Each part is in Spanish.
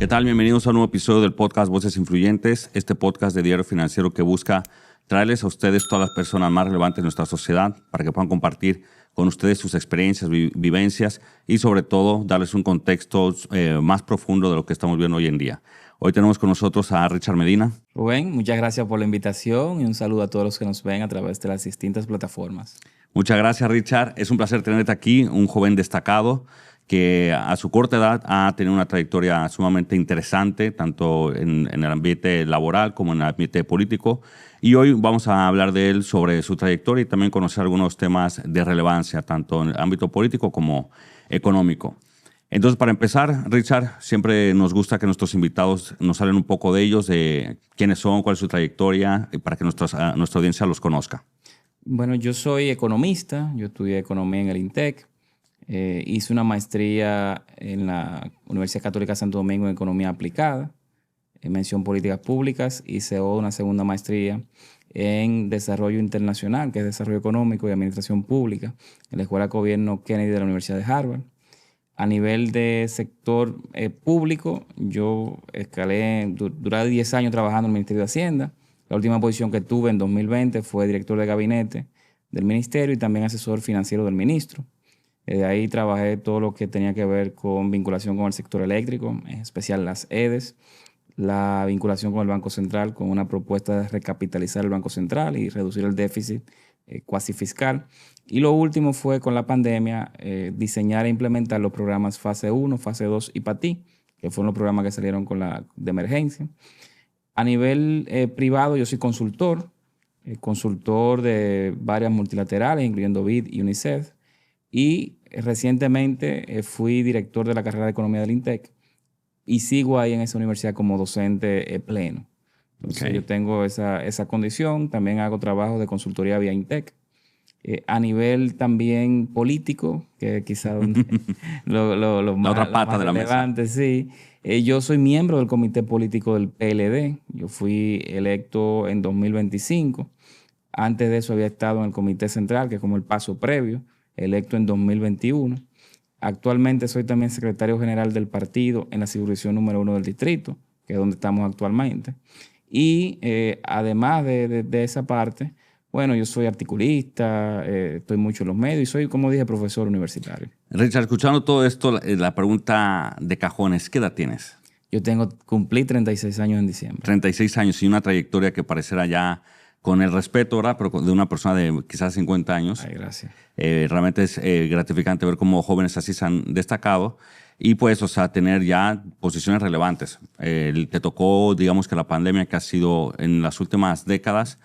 ¿Qué tal? Bienvenidos a un nuevo episodio del podcast Voces Influyentes, este podcast de Diario Financiero que busca traerles a ustedes todas las personas más relevantes de nuestra sociedad para que puedan compartir con ustedes sus experiencias, vivencias y sobre todo darles un contexto más profundo de lo que estamos viendo hoy en día. Hoy tenemos con nosotros a Richard Medina. Rubén, muchas gracias por la invitación y un saludo a todos los que nos ven a través de las distintas plataformas. Muchas gracias, Richard. Es un placer tenerte aquí, un joven destacado que a su corta edad ha tenido una trayectoria sumamente interesante, tanto en el ambiente laboral como en el ambiente político. Y hoy vamos a hablar de él sobre su trayectoria y también conocer algunos temas de relevancia, tanto en el ámbito político como económico. Entonces, para empezar, Richard, siempre nos gusta que nuestros invitados nos hablen un poco de ellos, de quiénes son, cuál es su trayectoria, para que nuestra audiencia los conozca. Bueno, yo soy economista, yo estudié economía en el INTEC, hice una maestría en la Universidad Católica de Santo Domingo en economía aplicada, en mención políticas públicas, hice una segunda maestría en desarrollo internacional, que es desarrollo económico y administración pública, en la Escuela de Gobierno Kennedy de la Universidad de Harvard. A nivel de sector público, yo duré 10 años trabajando en el Ministerio de Hacienda. La última posición que tuve en 2020 fue director de gabinete del ministerio y también asesor financiero del ministro. De ahí trabajé todo lo que tenía que ver con vinculación con el sector eléctrico, en especial las EDES, la vinculación con el Banco Central, con una propuesta de recapitalizar el Banco Central y reducir el déficit cuasi fiscal. Y lo último fue con la pandemia, diseñar e implementar los programas fase 1, fase 2 y PATI, que fueron los programas que salieron de emergencia. A nivel privado, yo soy consultor de varias multilaterales, incluyendo BID y UNICEF. Y recientemente fui director de la carrera de Economía del INTEC y sigo ahí en esa universidad como docente pleno. Entonces yo tengo esa condición. También hago trabajo de consultoría vía INTEC. A nivel también político, que quizá lo más, otra pata de la relevante, mesa. Sí. Yo soy miembro del comité político del PLD. Yo fui electo en 2025. Antes de eso había estado en el comité central, que es como el paso previo, electo en 2021. Actualmente soy también secretario general del partido en la circunscripción número 1 del distrito, que es donde estamos actualmente. Y además de esa parte, bueno, yo soy articulista, estoy mucho en los medios y soy, como dije, profesor universitario. Richard, escuchando todo esto, la pregunta de cajones, ¿qué edad tienes? Cumplí 36 años en diciembre. 36 años y una trayectoria que parecerá ya con el respeto, ¿verdad? Pero de una persona de quizás 50 años. Ay, gracias. Realmente es gratificante ver cómo jóvenes así se han destacado y pues, o sea, tener ya posiciones relevantes. Te tocó, digamos que la pandemia que ha sido en las últimas décadas,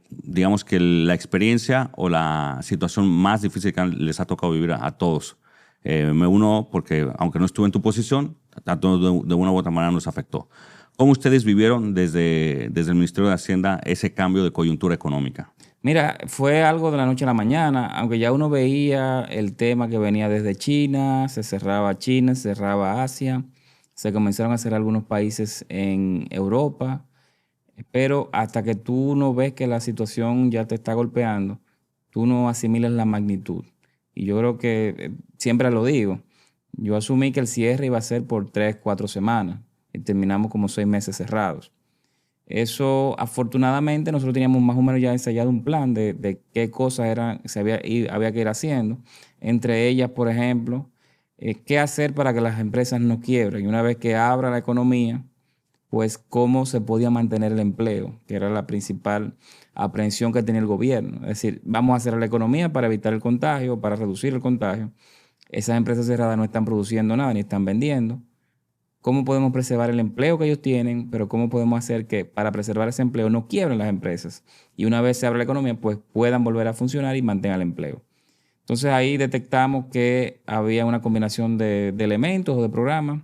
digamos que la experiencia o la situación más difícil que les ha tocado vivir a todos. Me uno porque, aunque no estuve en tu posición, a todos de una u otra manera nos afectó. ¿Cómo ustedes vivieron desde el Ministerio de Hacienda ese cambio de coyuntura económica? Mira, fue algo de la noche a la mañana, aunque ya uno veía el tema que venía desde China, se cerraba Asia, se comenzaron a cerrar algunos países en Europa, pero hasta que tú no ves que la situación ya te está golpeando, tú no asimilas la magnitud. Y yo creo que, siempre lo digo, yo asumí que el cierre iba a ser por 3, 4 semanas y terminamos como 6 meses cerrados. Eso, afortunadamente, nosotros teníamos más o menos ya ensayado un plan de qué cosas había que ir haciendo. Entre ellas, por ejemplo, qué hacer para que las empresas no quiebren. Y una vez que abra la economía, pues cómo se podía mantener el empleo, que era la principal aprehensión que tenía el gobierno. Es decir, vamos a cerrar la economía para evitar el contagio, para reducir el contagio. Esas empresas cerradas no están produciendo nada ni están vendiendo. ¿Cómo podemos preservar el empleo que ellos tienen? Pero ¿cómo podemos hacer que para preservar ese empleo no quiebren las empresas? Y una vez se abra la economía, pues puedan volver a funcionar y mantengan el empleo. Entonces ahí detectamos que había una combinación de elementos o de programas.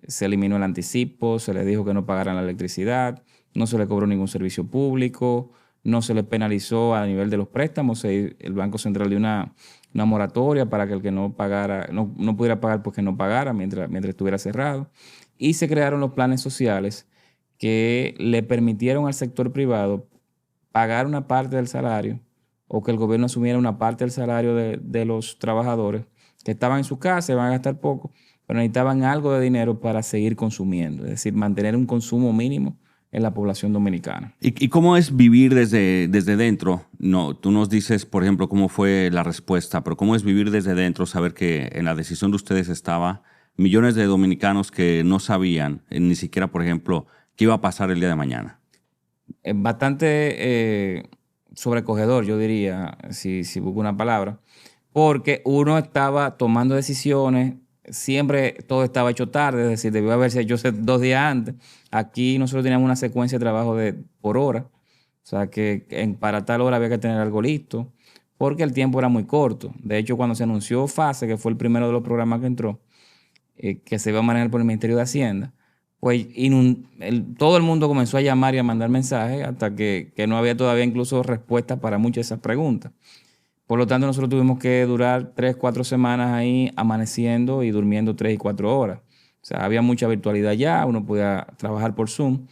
Se eliminó el anticipo, se les dijo que no pagaran la electricidad, no se les cobró ningún servicio público, no se les penalizó a nivel de los préstamos. El Banco Central dio una moratoria para que el que no pagara, no pudiera pagar, pues que no pagara mientras estuviera cerrado. Y se crearon los planes sociales que le permitieron al sector privado pagar una parte del salario o que el gobierno asumiera una parte del salario de los trabajadores que estaban en su casa, iban a gastar poco, pero necesitaban algo de dinero para seguir consumiendo, es decir, mantener un consumo mínimo en la población dominicana. ¿Y cómo es vivir desde dentro? No, tú nos dices, por ejemplo, cómo fue la respuesta, pero ¿cómo es vivir desde dentro, saber que en la decisión de ustedes estaba millones de dominicanos que no sabían ni siquiera, por ejemplo, qué iba a pasar el día de mañana? Es bastante sobrecogedor, yo diría, si busco una palabra, porque uno estaba tomando decisiones, siempre todo estaba hecho tarde, es decir, debió haberse hecho 2 días antes. Aquí nosotros teníamos una secuencia de trabajo por hora, o sea que para tal hora había que tener algo listo, porque el tiempo era muy corto. De hecho, cuando se anunció FASE, que fue el primero de los programas que entró, que se iba a manejar por el Ministerio de Hacienda, pues todo el mundo comenzó a llamar y a mandar mensajes hasta que no había todavía incluso respuestas para muchas de esas preguntas. Por lo tanto, nosotros tuvimos que durar 3, 4 semanas ahí amaneciendo y durmiendo 3 y 4 horas. O sea, había mucha virtualidad ya, uno podía trabajar por Zoom,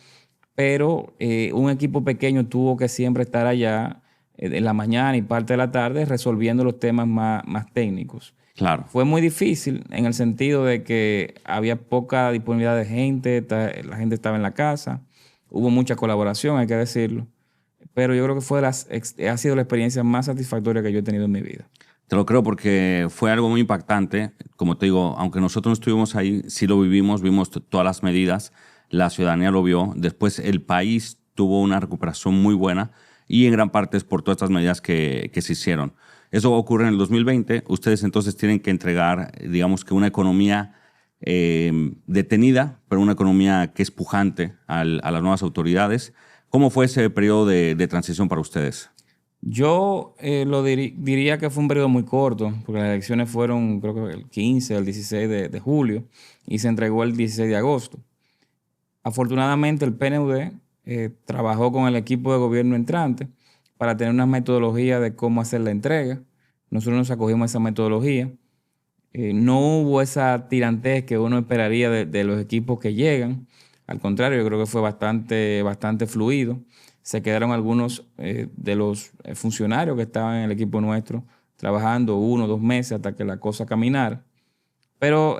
pero un equipo pequeño tuvo que siempre estar allá en la mañana y parte de la tarde resolviendo los temas más técnicos. Claro. Fue muy difícil en el sentido de que había poca disponibilidad de gente, la gente estaba en la casa, hubo mucha colaboración, hay que decirlo, pero yo creo que ha sido la experiencia más satisfactoria que yo he tenido en mi vida. Te lo creo porque fue algo muy impactante. Como te digo, aunque nosotros no estuvimos ahí, sí lo vivimos, vimos todas las medidas, la ciudadanía lo vio. Después el país tuvo una recuperación muy buena y en gran parte es por todas estas medidas que se hicieron. Eso ocurre en el 2020. Ustedes entonces tienen que entregar, digamos que una economía detenida, pero una economía que es pujante a las nuevas autoridades. ¿Cómo fue ese periodo de transición para ustedes? Yo diría que fue un periodo muy corto, porque las elecciones fueron creo que el 15, el 16 de julio y se entregó el 16 de agosto. Afortunadamente el PNUD trabajó con el equipo de gobierno entrante para tener una metodología de cómo hacer la entrega. Nosotros nos acogimos a esa metodología. No hubo esa tirantez que uno esperaría de los equipos que llegan. Al contrario, yo creo que fue bastante fluido. Se quedaron algunos de los funcionarios que estaban en el equipo nuestro trabajando 1 o 2 meses hasta que la cosa caminara. Pero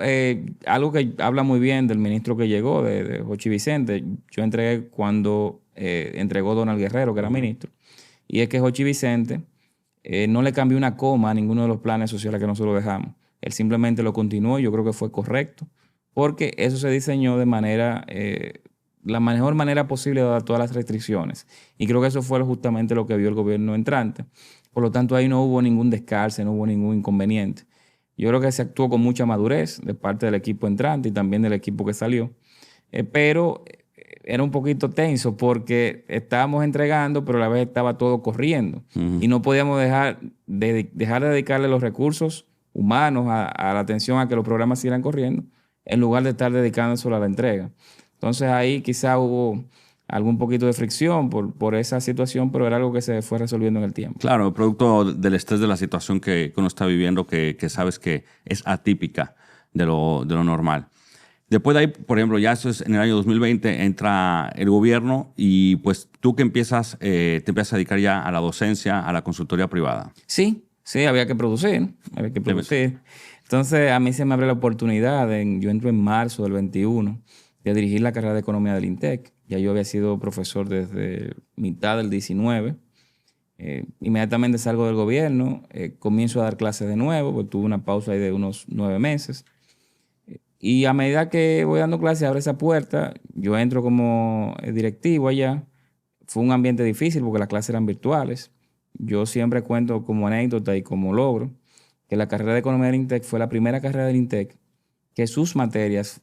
algo que habla muy bien del ministro que llegó, de Jochi Vicente, yo entregué cuando entregó Donald Guerrero, que era ministro, y es que Jochi Vicente no le cambió una coma a ninguno de los planes sociales que nosotros dejamos. Él simplemente lo continuó y yo creo que fue correcto, porque eso se diseñó de la mejor manera posible dadas todas las restricciones. Y creo que eso fue justamente lo que vio el gobierno entrante. Por lo tanto, ahí no hubo ningún descalce, no hubo ningún inconveniente. Yo creo que se actuó con mucha madurez de parte del equipo entrante y también del equipo que salió. Pero era un poquito tenso porque estábamos entregando, pero a la vez estaba todo corriendo. Y no podíamos dejar de dedicarle los recursos humanos a la atención a que los programas siguieran corriendo, en lugar de estar dedicándoselo a la entrega. Entonces ahí quizá hubo algún poquito de fricción por esa situación, pero era algo que se fue resolviendo en el tiempo. Claro, producto del estrés de la situación que uno está viviendo, que sabes que es atípica de lo normal. Después de ahí, por ejemplo, ya eso es en el año 2020, entra el gobierno y pues tú que te empiezas a dedicar ya a la docencia, a la consultoría privada. Sí, había que producir. Entonces a mí se me abre la oportunidad, yo entro en marzo del 21, de dirigir la carrera de Economía del INTEC. Ya yo había sido profesor desde mitad del 19. Inmediatamente salgo del gobierno, comienzo a dar clases de nuevo, porque tuve una pausa ahí de unos 9 meses. Y a medida que voy dando clases, abre esa puerta, yo entro como directivo allá. Fue un ambiente difícil porque las clases eran virtuales. Yo siempre cuento como anécdota y como logro que la carrera de Economía del INTEC fue la primera carrera del INTEC que sus materias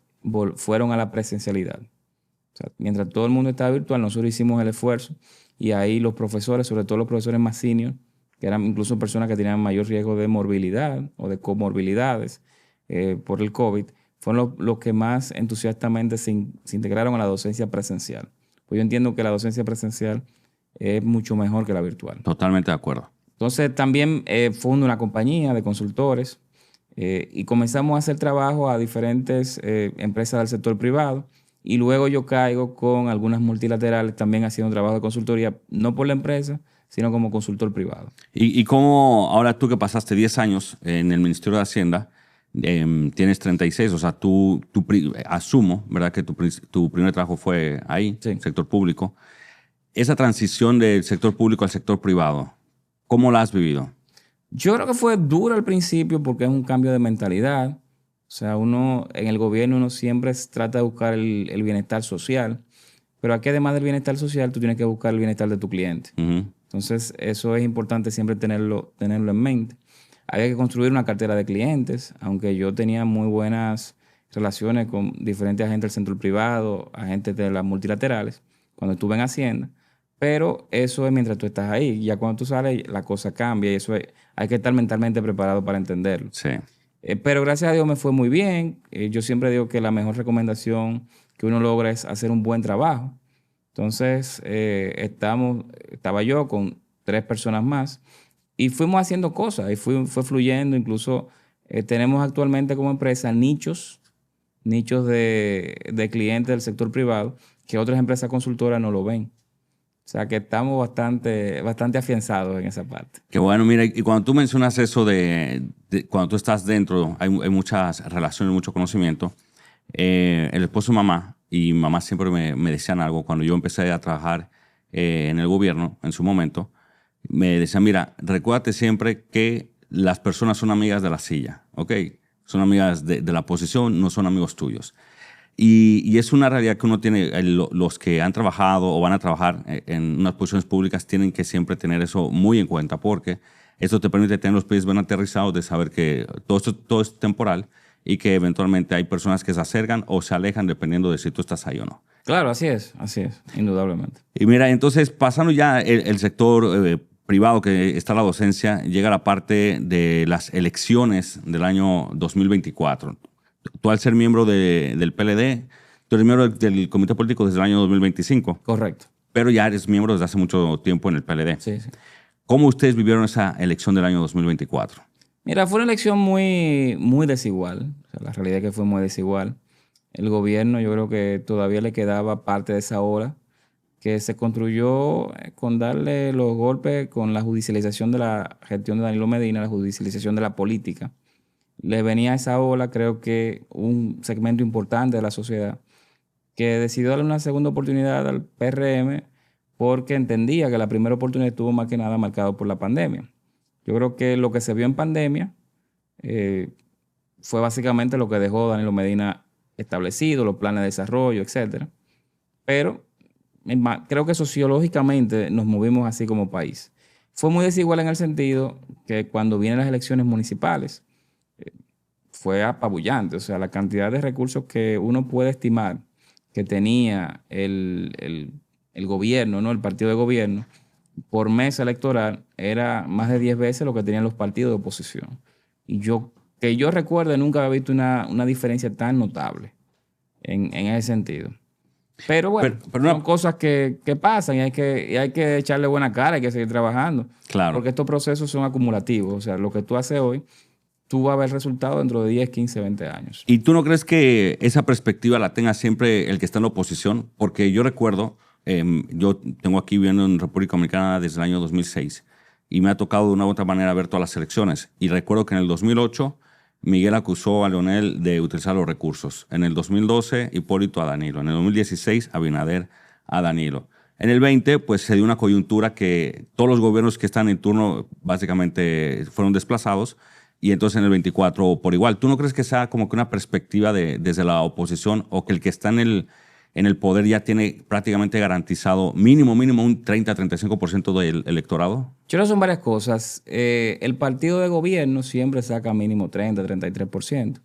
fueron a la presencialidad. O sea, mientras todo el mundo estaba virtual, nosotros hicimos el esfuerzo y ahí los profesores, sobre todo los profesores más senior, que eran incluso personas que tenían mayor riesgo de morbilidad o de comorbilidades por el COVID, fueron los que más entusiastamente se integraron a la docencia presencial. Pues yo entiendo que la docencia presencial es mucho mejor que la virtual. Totalmente de acuerdo. Entonces también fundo una compañía de consultores y comenzamos a hacer trabajo a diferentes empresas del sector privado y luego yo caigo con algunas multilaterales también haciendo trabajo de consultoría, no por la empresa, sino como consultor privado. ¿Y cómo ahora tú que pasaste 10 años en el Ministerio de Hacienda, Tienes 36, o sea, asumo, ¿verdad? Que tu primer trabajo fue ahí, Sí. sector público. Esa transición del sector público al sector privado, ¿cómo la has vivido? Yo creo que fue duro al principio porque es un cambio de mentalidad. O sea, uno en el gobierno uno siempre trata de buscar el bienestar social, pero aquí además del bienestar social tú tienes que buscar el bienestar de tu cliente. Ujú. Entonces, eso es importante siempre tenerlo en mente. Había que construir una cartera de clientes, aunque yo tenía muy buenas relaciones con diferentes agentes del sector privado, agentes de las multilaterales, cuando estuve en Hacienda. Pero eso es mientras tú estás ahí. Ya cuando tú sales, la cosa cambia y hay que estar mentalmente preparado para entenderlo. Sí. Pero gracias a Dios me fue muy bien. Yo siempre digo que la mejor recomendación que uno logra es hacer un buen trabajo. Entonces, estaba yo con 3 personas más y fuimos haciendo cosas y fue fluyendo. Incluso tenemos actualmente como empresa nichos de clientes del sector privado que otras empresas consultoras no lo ven. O sea que estamos bastante afianzados en esa parte. Qué bueno, mira, y cuando tú mencionas eso cuando tú estás dentro, hay muchas relaciones, mucho conocimiento. El esposo de mamá y mamá siempre me decían algo cuando yo empecé a trabajar en el gobierno en su momento. Me decían, mira, recuérdate siempre que las personas son amigas de la silla, ¿ok? Son amigas de la posición, no son amigos tuyos. Y es una realidad que uno tiene, los que han trabajado o van a trabajar en unas posiciones públicas tienen que siempre tener eso muy en cuenta porque eso te permite tener los pies bien aterrizados de saber que todo es temporal y que eventualmente hay personas que se acercan o se alejan dependiendo de si tú estás ahí o no. Claro, así es, indudablemente. Y mira, entonces pasando ya el sector privado que está la docencia, llega la parte de las elecciones del año 2024. Tú al ser miembro del PLD, tú eres miembro del Comité Político desde el año 2025, Correcto. pero ya eres miembro desde hace mucho tiempo en el PLD. Sí, sí. ¿Cómo ustedes vivieron esa elección del año 2024? Mira, fue una elección muy desigual. O sea, la realidad es que fue muy desigual. El gobierno, yo creo que todavía le quedaba parte de esa ola que se construyó con darle los golpes con la judicialización de la gestión de Danilo Medina, la judicialización de la política. Le venía a esa ola, creo que un segmento importante de la sociedad que decidió darle una segunda oportunidad al PRM porque entendía que la primera oportunidad estuvo más que nada marcado por la pandemia. Yo creo que lo que se vio en pandemia eh, fue básicamente lo que dejó Danilo Medina establecido, los planes de desarrollo, etcétera. Pero creo que sociológicamente nos movimos así como país. Fue muy desigual en el sentido que cuando vienen las elecciones municipales fue apabullante. O sea, la cantidad de recursos que uno puede estimar que tenía el gobierno, ¿no? El partido de gobierno, por mes electoral era más de 10 veces lo que tenían los partidos de oposición. Y que yo recuerde, nunca había visto una diferencia tan notable en ese sentido. Pero bueno, son cosas que pasan y hay que echarle buena cara, hay que seguir trabajando. Claro. Porque estos procesos son acumulativos. O sea, lo que tú haces hoy, tú vas a ver resultados dentro de 10, 15, 20 años. ¿Y tú no crees que esa perspectiva la tenga siempre el que está en la oposición? Porque yo recuerdo, yo tengo aquí viviendo en República Dominicana desde el año 2006 y me ha tocado de una u otra manera ver todas las elecciones. Y recuerdo que en el 2008 Miguel acusó a Leonel de utilizar los recursos. En el 2012 Hipólito a Danilo. En el 2016 Abinader a Danilo. En el 20 pues se dio una coyuntura que todos los gobiernos que están en turno básicamente fueron desplazados. Y entonces en el 24 por igual. ¿Tú no crees que sea como que una perspectiva desde la oposición o que el que está en el poder ya tiene prácticamente garantizado mínimo un 30-35% del electorado? Yo creo que son varias cosas. El partido de gobierno siempre saca mínimo 30-33%.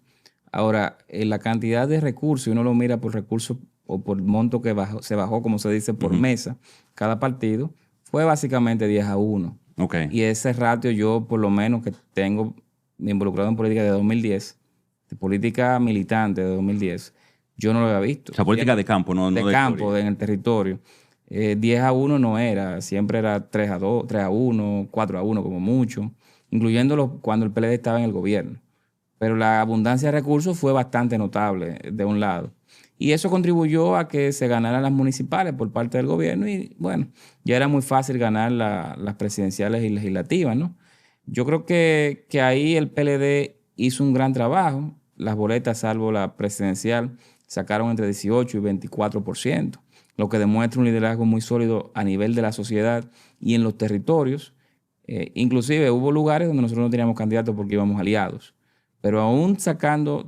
Ahora, la cantidad de recursos, uno lo mira por recursos o por monto que se bajó, como se dice, por mesa, cada partido, fue básicamente 10-1. Okay. Y ese ratio yo, por lo menos que tengo involucrado en política de 2010, de política militante de 2010, yo no lo había visto. O sea, política de campo, no de campo, en el territorio. 10-1 no era, siempre era 3-2, 3-1, 4-1 como mucho, incluyéndolo cuando el PLD estaba en el gobierno. Pero la abundancia de recursos fue bastante notable de un lado. Y eso contribuyó a que se ganaran las municipales por parte del gobierno y bueno, ya era muy fácil ganar las presidenciales y legislativas, ¿no? Yo creo que ahí el PLD hizo un gran trabajo. Las boletas, salvo la presidencial, sacaron entre 18 y 24%, lo que demuestra un liderazgo muy sólido a nivel de la sociedad y en los territorios. Inclusive hubo lugares donde nosotros no teníamos candidatos porque íbamos aliados. Pero aún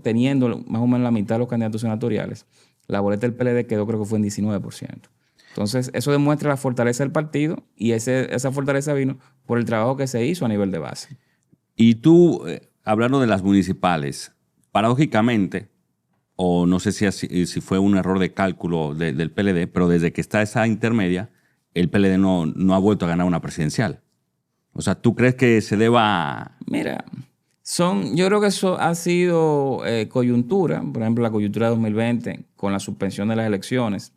teniendo más o menos la mitad de los candidatos senatoriales, la boleta del PLD quedó, creo que fue en 19%. Entonces, eso demuestra la fortaleza del partido y esa fortaleza vino por el trabajo que se hizo a nivel de base. Y tú, hablando de las municipales, paradójicamente, o no sé si fue un error de cálculo del PLD, pero desde que está esa intermedia, el PLD no ha vuelto a ganar una presidencial. O sea, ¿tú crees que se deba...? Mira, yo creo que eso ha sido coyuntura. Por ejemplo, la coyuntura de 2020, con la suspensión de las elecciones,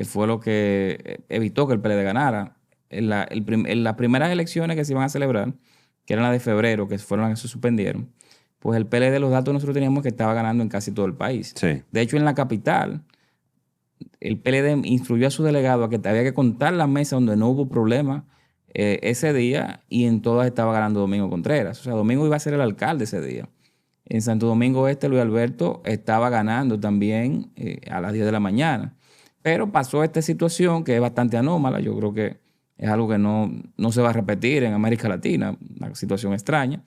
fue lo que evitó que el PLD ganara. En las primeras elecciones que se iban a celebrar, que eran las de febrero, que fueron las que se suspendieron, pues el PLD, los datos nosotros teníamos que estaba ganando en casi todo el país. Sí. De hecho, en la capital, el PLD instruyó a su delegado a que había que contar las mesas donde no hubo problema ese día, y en todas estaba ganando Domingo Contreras. O sea, Domingo iba a ser el alcalde ese día. En Santo Domingo Este, Luis Alberto estaba ganando también a las 10 de la mañana. Pero pasó esta situación que es bastante anómala. Yo creo que es algo que no se va a repetir en América Latina, una situación extraña.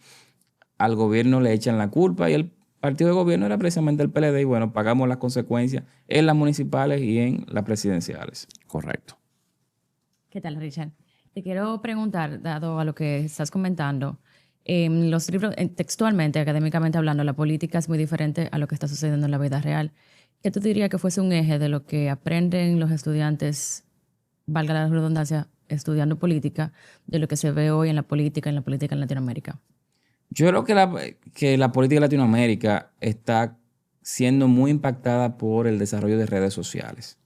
Al gobierno le echan la culpa y el partido de gobierno era precisamente el PLD, y bueno, pagamos las consecuencias en las municipales y en las presidenciales. Correcto. ¿Qué tal, Richard? Te quiero preguntar, dado a lo que estás comentando, los libros, textualmente, académicamente hablando, la política es muy diferente a lo que está sucediendo en la vida real. ¿Qué tú dirías que fuese un eje de lo que aprenden los estudiantes, valga la redundancia, estudiando política, de lo que se ve hoy en la política en Latinoamérica? Yo creo que la política de Latinoamérica está siendo muy impactada por el desarrollo de redes sociales.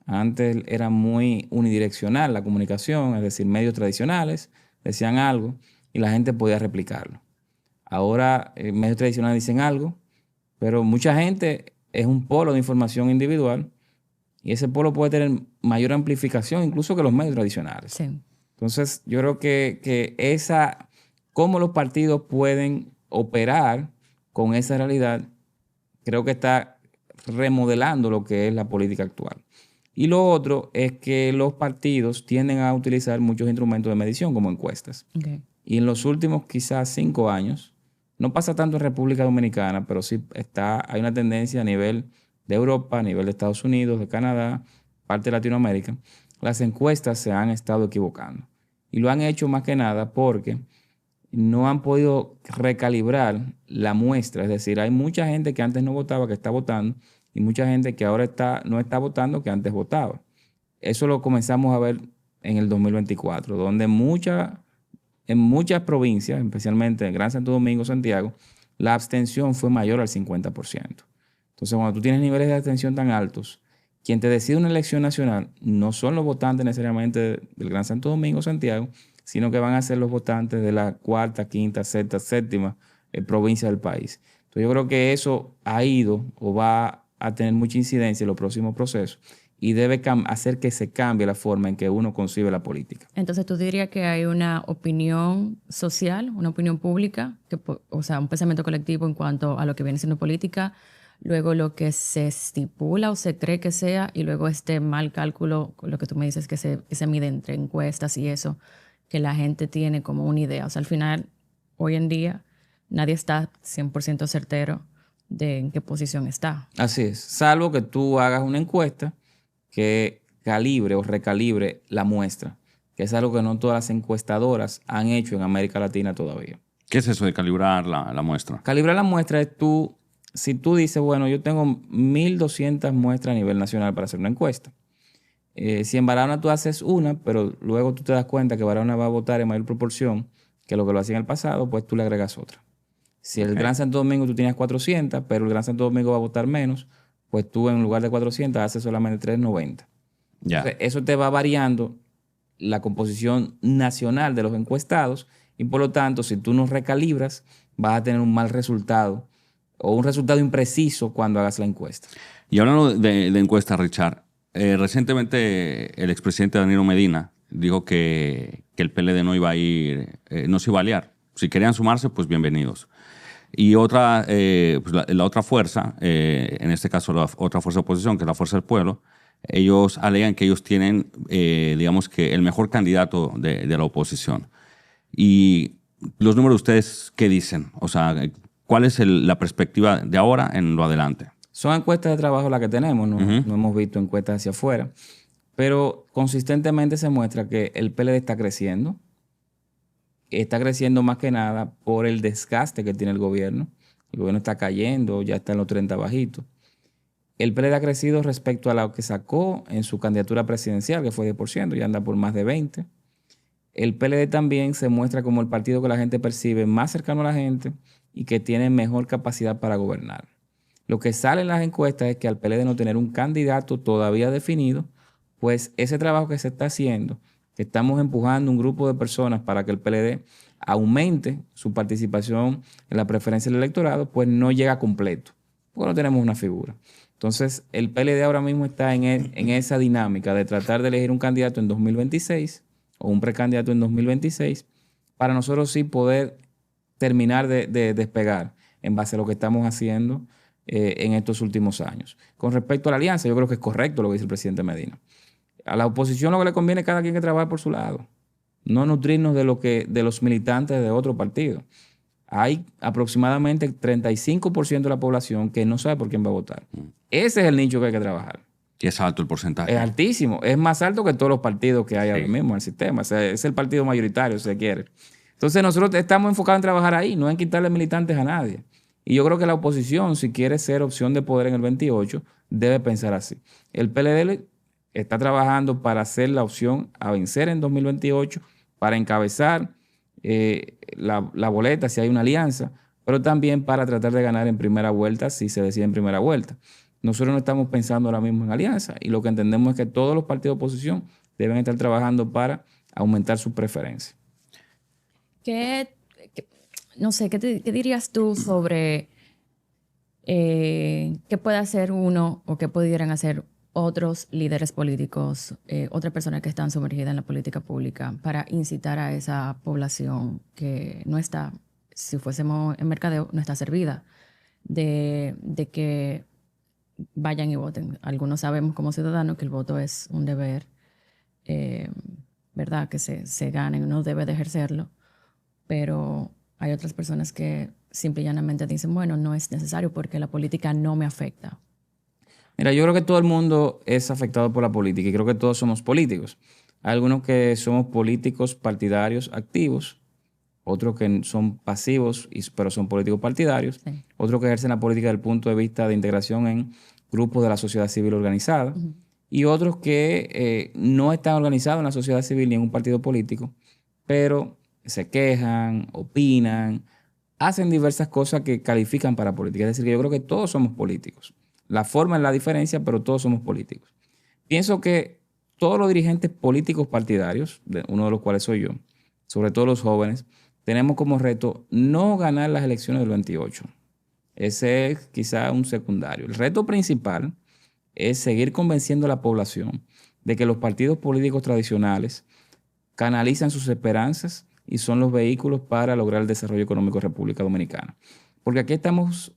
Antes era muy unidireccional la comunicación, es decir, medios tradicionales decían algo y la gente podía replicarlo. Ahora medios tradicionales dicen algo, pero mucha gente es un polo de información individual y ese polo puede tener mayor amplificación incluso que los medios tradicionales. Sí. Entonces, yo creo que cómo los partidos pueden operar con esa realidad, creo que está remodelando lo que es la política actual. Y lo otro es que los partidos tienden a utilizar muchos instrumentos de medición como encuestas. Okay. Y en los últimos quizás 5 años, no pasa tanto en República Dominicana, pero sí hay una tendencia a nivel de Europa, a nivel de Estados Unidos, de Canadá, parte de Latinoamérica. Las encuestas se han estado equivocando. Y lo han hecho más que nada porque no han podido recalibrar la muestra. Es decir, hay mucha gente que antes no votaba, que está votando, y mucha gente que ahora no está votando, que antes votaba. Eso lo comenzamos a ver en el 2024, donde en muchas provincias, especialmente en Gran Santo Domingo, Santiago, la abstención fue mayor al 50%. Entonces, cuando tú tienes niveles de abstención tan altos, quien te decide una elección nacional no son los votantes necesariamente del Gran Santo Domingo, Santiago, sino que van a ser los votantes de la cuarta, quinta, sexta, séptima provincia del país. Entonces, yo creo que eso ha ido o va a tener mucha incidencia en los próximos procesos y debe hacer que se cambie la forma en que uno concibe la política. Entonces, ¿tú dirías que hay una opinión social, una opinión pública, o sea, un pensamiento colectivo en cuanto a lo que viene siendo política, luego lo que se estipula o se cree que sea, y luego este mal cálculo, lo que tú me dices que se mide entre encuestas y eso, que la gente tiene como una idea? O sea, al final, hoy en día, nadie está 100% certero de en qué posición está. Así es, salvo que tú hagas una encuesta que calibre o recalibre la muestra, que es algo que no todas las encuestadoras han hecho en América Latina todavía. ¿Qué es eso de calibrar la muestra? Calibrar la muestra es si tú dices, bueno, yo tengo 1,200 muestras a nivel nacional para hacer una encuesta. Si en Barahona tú haces una, pero luego tú te das cuenta que Barahona va a votar en mayor proporción que lo hacía en el pasado, pues tú le agregas otra. Si el Gran Santo Domingo tú tienes 400, pero el Gran Santo Domingo va a votar menos, pues tú en lugar de 400 haces solamente 390. Ya. Entonces, eso te va variando la composición nacional de los encuestados y por lo tanto, si tú no recalibras, vas a tener un mal resultado o un resultado impreciso cuando hagas la encuesta. Y hablando de encuestas, Richard, recientemente el expresidente Danilo Medina dijo que el PLD no iba a ir, no se iba a aliar. Si querían sumarse, pues bienvenidos. Y otra, pues la otra fuerza, en este caso la otra fuerza de oposición, que es la Fuerza del Pueblo, ellos alegan que ellos tienen, digamos que el mejor candidato de la oposición. Y los números, ¿ustedes qué dicen? O sea, ¿cuál es la perspectiva de ahora en lo adelante? Son encuestas de trabajo las que tenemos, no hemos visto encuestas hacia afuera, pero consistentemente se muestra que el PLD está creciendo más que nada por el desgaste que tiene el gobierno. El gobierno está cayendo, ya está en los 30 bajitos. El PLD ha crecido respecto a lo que sacó en su candidatura presidencial, que fue 10%, ya anda por más de 20%. El PLD también se muestra como el partido que la gente percibe más cercano a la gente y que tiene mejor capacidad para gobernar. Lo que sale en las encuestas es que al PLD no tener un candidato todavía definido, pues ese trabajo que se está haciendo, que estamos empujando un grupo de personas para que el PLD aumente su participación en la preferencia del electorado, pues no llega completo, porque no tenemos una figura. Entonces, el PLD ahora mismo está en esa dinámica de tratar de elegir un candidato en 2026 o un precandidato en 2026, para nosotros sí poder terminar de despegar en base a lo que estamos haciendo en estos últimos años. Con respecto a la alianza, yo creo que es correcto lo que dice el presidente Medina. A la oposición lo que le conviene es cada quien que trabaje por su lado, no nutrirnos de los militantes de otro partido. Hay aproximadamente el 35% de la población que no sabe por quién va a votar. Ese es el nicho que hay que trabajar. Y es alto el porcentaje. Es altísimo. Es más alto que todos los partidos que hay ahora mismo en el sistema. O sea, es el partido mayoritario, si se quiere. Entonces nosotros estamos enfocados en trabajar ahí, no en quitarle militantes a nadie. Y yo creo que la oposición, si quiere ser opción de poder en el 28, debe pensar así. El PLD está trabajando para ser la opción a vencer en 2028, para encabezar la boleta si hay una alianza, pero también para tratar de ganar en primera vuelta si se decide en primera vuelta. Nosotros no estamos pensando ahora mismo en alianza y lo que entendemos es que todos los partidos de oposición deben estar trabajando para aumentar sus preferencias. No sé, ¿qué dirías tú sobre qué puede hacer uno o qué pudieran hacer otros líderes políticos, otras personas que están sumergidas en la política pública para incitar a esa población que no está, si fuésemos en mercadeo, no está servida de que vayan y voten? Algunos sabemos como ciudadanos que el voto es un deber, ¿verdad? Que se gane, uno debe de ejercerlo, pero hay otras personas que simple y llanamente dicen, bueno, no es necesario porque la política no me afecta. Mira, yo creo que todo el mundo es afectado por la política y creo que todos somos políticos. Hay algunos que somos políticos partidarios activos, otros que son pasivos, pero son políticos partidarios, sí. Otros que ejercen la política desde el punto de vista de integración en grupos de la sociedad civil organizada, y otros que no están organizados en la sociedad civil ni en un partido político, pero se quejan, opinan, hacen diversas cosas que califican para política. Es decir, que yo creo que todos somos políticos. La forma es la diferencia, pero todos somos políticos. Pienso que todos los dirigentes políticos partidarios, uno de los cuales soy yo, sobre todo los jóvenes, tenemos como reto no ganar las elecciones del 28. Ese es quizá un secundario. El reto principal es seguir convenciendo a la población de que los partidos políticos tradicionales canalizan sus esperanzas y son los vehículos para lograr el desarrollo económico de República Dominicana. Porque aquí estamos,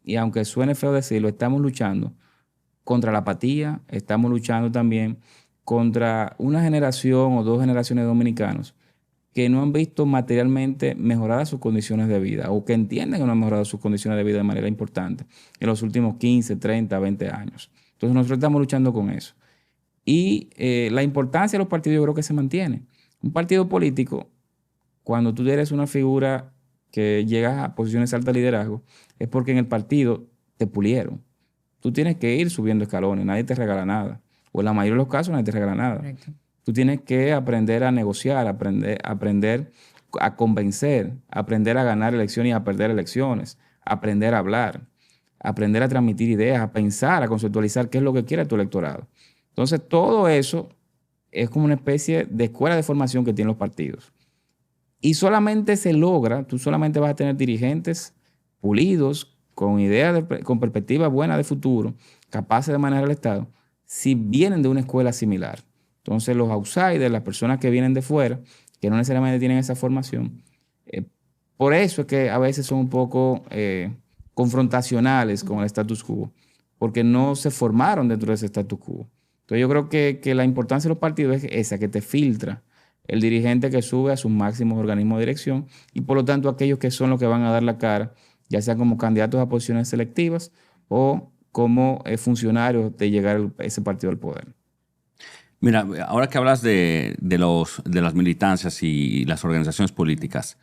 y aunque suene feo decirlo, estamos luchando contra la apatía, estamos luchando también contra una generación o dos generaciones de dominicanos que no han visto materialmente mejoradas sus condiciones de vida o que entienden que no han mejorado sus condiciones de vida de manera importante en los últimos 15, 30, 20 años. Entonces nosotros estamos luchando con eso. Y la importancia de los partidos yo creo que se mantiene. Un partido político, cuando tú eres una figura que llegas a posiciones altas de liderazgo, es porque en el partido te pulieron. Tú tienes que ir subiendo escalones, nadie te regala nada. O en la mayoría de los casos nadie te regala nada. Correcto. Tú tienes que aprender a negociar, aprender a convencer, aprender a ganar elecciones y a perder elecciones, aprender a hablar, aprender a transmitir ideas, a pensar, a conceptualizar qué es lo que quiere tu electorado. Entonces, todo eso es como una especie de escuela de formación que tienen los partidos. Y solamente se logra, tú solamente vas a tener dirigentes pulidos, con ideas, con perspectivas buenas de futuro, capaces de manejar el Estado, si vienen de una escuela similar. Entonces los outsiders, las personas que vienen de fuera, que no necesariamente tienen esa formación, por eso es que a veces son un poco confrontacionales con el status quo, porque no se formaron dentro de ese status quo. Entonces yo creo que la importancia de los partidos es esa, que te filtra el dirigente que sube a sus máximos organismos de dirección y por lo tanto aquellos que son los que van a dar la cara, ya sea como candidatos a posiciones selectivas o como funcionarios de llegar a ese partido al poder. Mira, ahora que hablas de las militancias y las organizaciones políticas,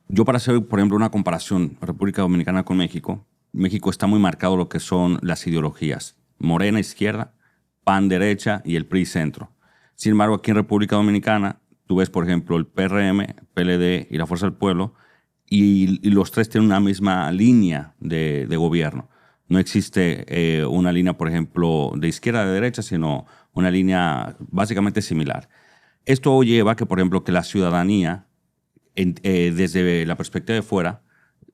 yo para hacer, por ejemplo, una comparación República Dominicana con México, México está muy marcado lo que son las ideologías. Morena izquierda, PAN derecha y el PRI centro. Sin embargo, aquí en República Dominicana, tú ves, por ejemplo, el PRM, PLD y la Fuerza del Pueblo, y los tres tienen una misma línea de gobierno. No existe una línea, por ejemplo, de izquierda a de derecha, sino una línea básicamente similar. Esto lleva a que, por ejemplo, que la ciudadanía, desde la perspectiva de fuera,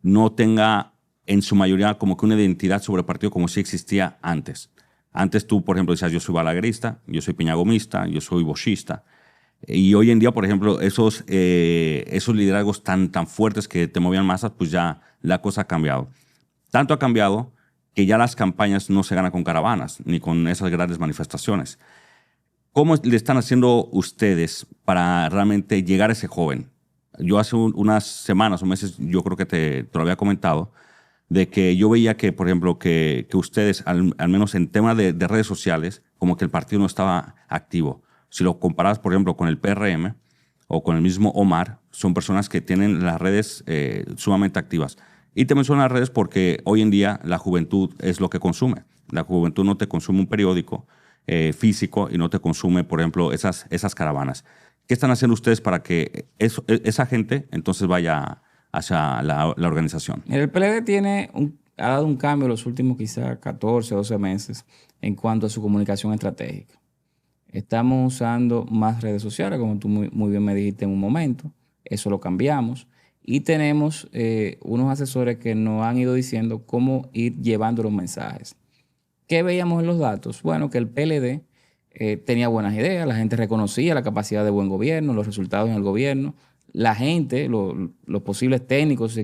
no tenga en su mayoría como que una identidad sobre el partido como si existía antes. Antes tú, por ejemplo, decías, yo soy balaguerista, yo soy piñagomista, yo soy bochista. Y hoy en día, por ejemplo, esos liderazgos tan fuertes que te movían masas, pues ya la cosa ha cambiado. Tanto ha cambiado que ya las campañas no se ganan con caravanas ni con esas grandes manifestaciones. ¿Cómo le están haciendo ustedes para realmente llegar a ese joven? Yo hace unas semanas o meses, yo creo que te lo había comentado, de que yo veía que, por ejemplo, que ustedes, al menos en tema de redes sociales, como que el partido no estaba activo. Si lo comparas, por ejemplo, con el PRM o con el mismo Omar, son personas que tienen las redes sumamente activas. Y te menciono las redes porque hoy en día la juventud es lo que consume. La juventud no te consume un periódico físico y no te consume, por ejemplo, esas caravanas. ¿Qué están haciendo ustedes para que esa gente entonces vaya hacia la organización? El PLD ha dado un cambio en los últimos quizás 14, 12 meses en cuanto a su comunicación estratégica. Estamos usando más redes sociales, como tú muy bien me dijiste en un momento. Eso lo cambiamos. Y tenemos unos asesores que nos han ido diciendo cómo ir llevando los mensajes. ¿Qué veíamos en los datos? Bueno, que el PLD tenía buenas ideas, la gente reconocía la capacidad de buen gobierno, los resultados en el gobierno. La gente, los posibles técnicos, si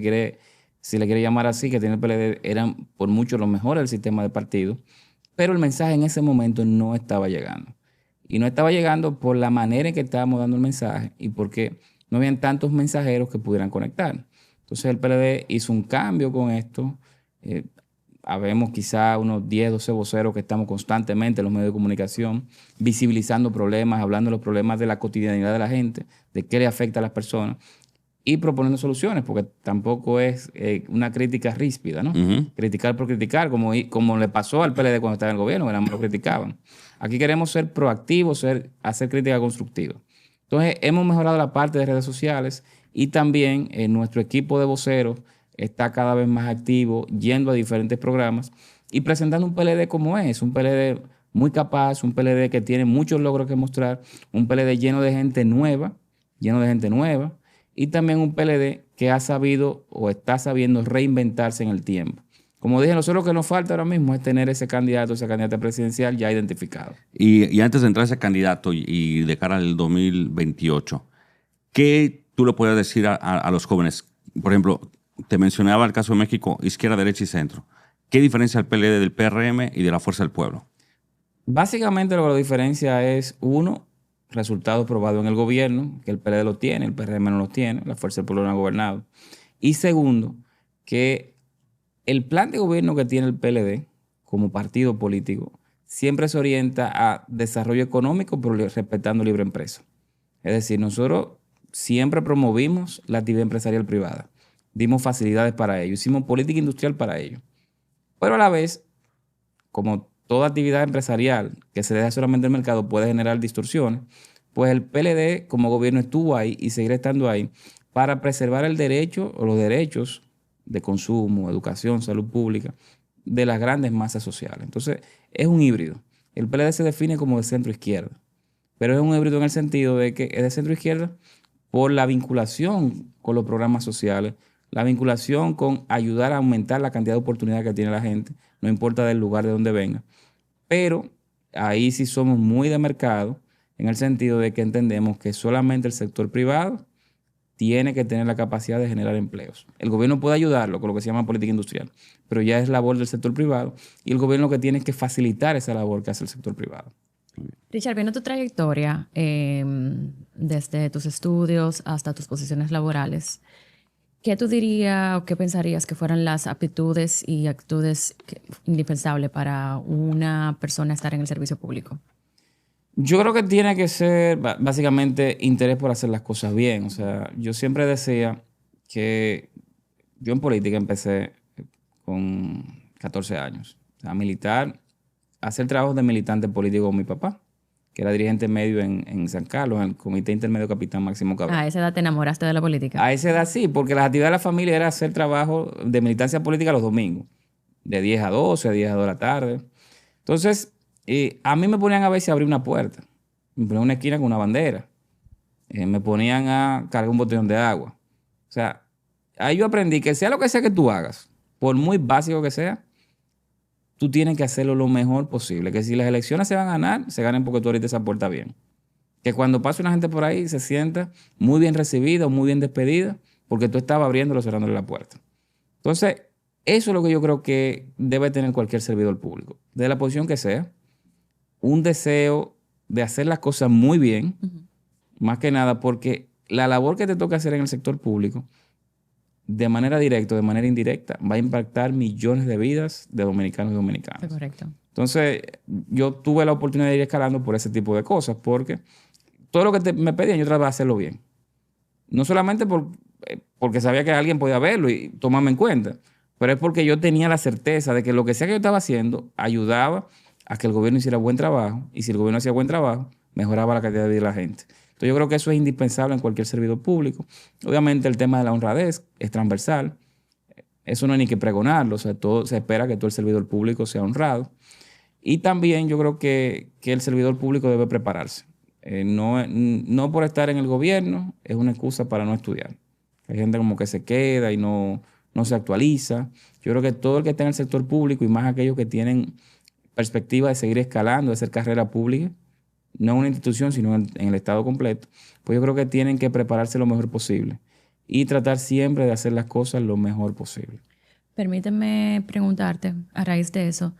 le quiere llamar así, que tiene el PLD, eran por mucho los mejores del sistema de partido. Pero el mensaje en ese momento no estaba llegando. Y no estaba llegando por la manera en que estábamos dando el mensaje y porque no habían tantos mensajeros que pudieran conectar. Entonces el PLD hizo un cambio con esto. Habemos quizá unos 10, 12 voceros que estamos constantemente en los medios de comunicación visibilizando problemas, hablando de los problemas de la cotidianidad de la gente, de qué le afecta a las personas y proponiendo soluciones, porque tampoco es una crítica ríspida, ¿no? Criticar por criticar, como le pasó al PLD cuando estaba en el gobierno, que nada más lo criticaban. Aquí queremos ser proactivos, hacer crítica constructiva. Entonces, hemos mejorado la parte de redes sociales y también nuestro equipo de voceros está cada vez más activo, yendo a diferentes programas y presentando un PLD como es, un PLD muy capaz, un PLD que tiene muchos logros que mostrar, un PLD lleno de gente nueva, y también un PLD que ha sabido o está sabiendo reinventarse en el tiempo. Como dije, nosotros lo que nos falta ahora mismo es tener esa candidata presidencial ya identificado. Y antes de entrar a ese candidato y de cara al 2028, ¿qué tú le puedes decir a los jóvenes? Por ejemplo, te mencionaba el caso de México, izquierda, derecha y centro. ¿Qué diferencia el PLD del PRM y de la Fuerza del Pueblo? Básicamente lo que lo diferencia es, uno, resultados probados en el gobierno, que el PLD lo tiene, el PRM no lo tiene, la Fuerza del Pueblo no ha gobernado. Y segundo, que el plan de gobierno que tiene el PLD como partido político siempre se orienta a desarrollo económico, pero respetando libre empresa. Es decir, nosotros siempre promovimos la actividad empresarial privada. Dimos facilidades para ello, hicimos política industrial para ello. Pero a la vez, como toda actividad empresarial que se deja solamente en el mercado puede generar distorsiones, pues el PLD como gobierno estuvo ahí y seguirá estando ahí para preservar el derecho o los derechos de consumo, educación, salud pública de las grandes masas sociales. Entonces, es un híbrido. El PLD se define como de centro izquierda, pero es un híbrido en el sentido de que es de centro izquierda por la vinculación con los programas sociales, la vinculación con ayudar a aumentar la cantidad de oportunidades que tiene la gente, no importa del lugar de donde venga. Pero ahí sí somos muy de mercado en el sentido de que entendemos que solamente el sector privado tiene que tener la capacidad de generar empleos. El gobierno puede ayudarlo con lo que se llama política industrial, pero ya es labor del sector privado y el gobierno lo que tiene es que facilitar esa labor que hace el sector privado. Richard, viendo tu trayectoria, desde tus estudios hasta tus posiciones laborales, ¿qué tú dirías o qué pensarías que fueran las aptitudes y actitudes indispensables para una persona estar en el servicio público? Yo creo que tiene que ser básicamente interés por hacer las cosas bien. O sea, yo siempre decía que yo en política empecé con 14 años. O sea, militar, hacer trabajo de militante político con mi papá, que era dirigente medio en San Carlos, en el Comité Intermedio Capitán Máximo Cabral. A esa edad te enamoraste de la política. A esa edad sí, porque las actividades de la familia era hacer trabajo de militancia política los domingos, de 10 a 12, de 10 a 2 de la tarde. Entonces, a mí me ponían a veces a abrir una puerta, me ponían en una esquina con una bandera, me ponían a cargar un botellón de agua. O sea, ahí yo aprendí que sea lo que sea que tú hagas, por muy básico que sea, tú tienes que hacerlo lo mejor posible. Que si las elecciones se van a ganar, se ganen porque tú abriste esa puerta bien. Que cuando pase una gente por ahí se sienta muy bien recibida o muy bien despedida porque tú estabas abriéndolo o cerrándole la puerta. Entonces, eso es lo que yo creo que debe tener cualquier servidor público, de la posición que sea, un deseo de hacer las cosas muy bien, más que nada porque la labor que te toca hacer en el sector público, de manera directa o de manera indirecta, va a impactar millones de vidas de dominicanos y dominicanas. Es correcto. Entonces, yo tuve la oportunidad de ir escalando por ese tipo de cosas, porque todo lo que me pedían, yo trataba de hacerlo bien. No solamente porque sabía que alguien podía verlo y tomarme en cuenta, pero es porque yo tenía la certeza de que lo que sea que yo estaba haciendo ayudaba a que el gobierno hiciera buen trabajo, y si el gobierno hacía buen trabajo, mejoraba la calidad de vida de la gente. Entonces yo creo que eso es indispensable en cualquier servidor público. Obviamente el tema de la honradez es transversal, eso no hay ni que pregonarlo, o sea, se espera que todo el servidor público sea honrado. Y también yo creo que el servidor público debe prepararse. No por estar en el gobierno es una excusa para no estudiar. Hay gente como que se queda y no se actualiza. Yo creo que todo el que está en el sector público, y más aquellos que tienen perspectiva de seguir escalando, de hacer carrera pública, no en una institución, sino en el Estado completo, pues yo creo que tienen que prepararse lo mejor posible y tratar siempre de hacer las cosas lo mejor posible. Permíteme preguntarte, a raíz de eso,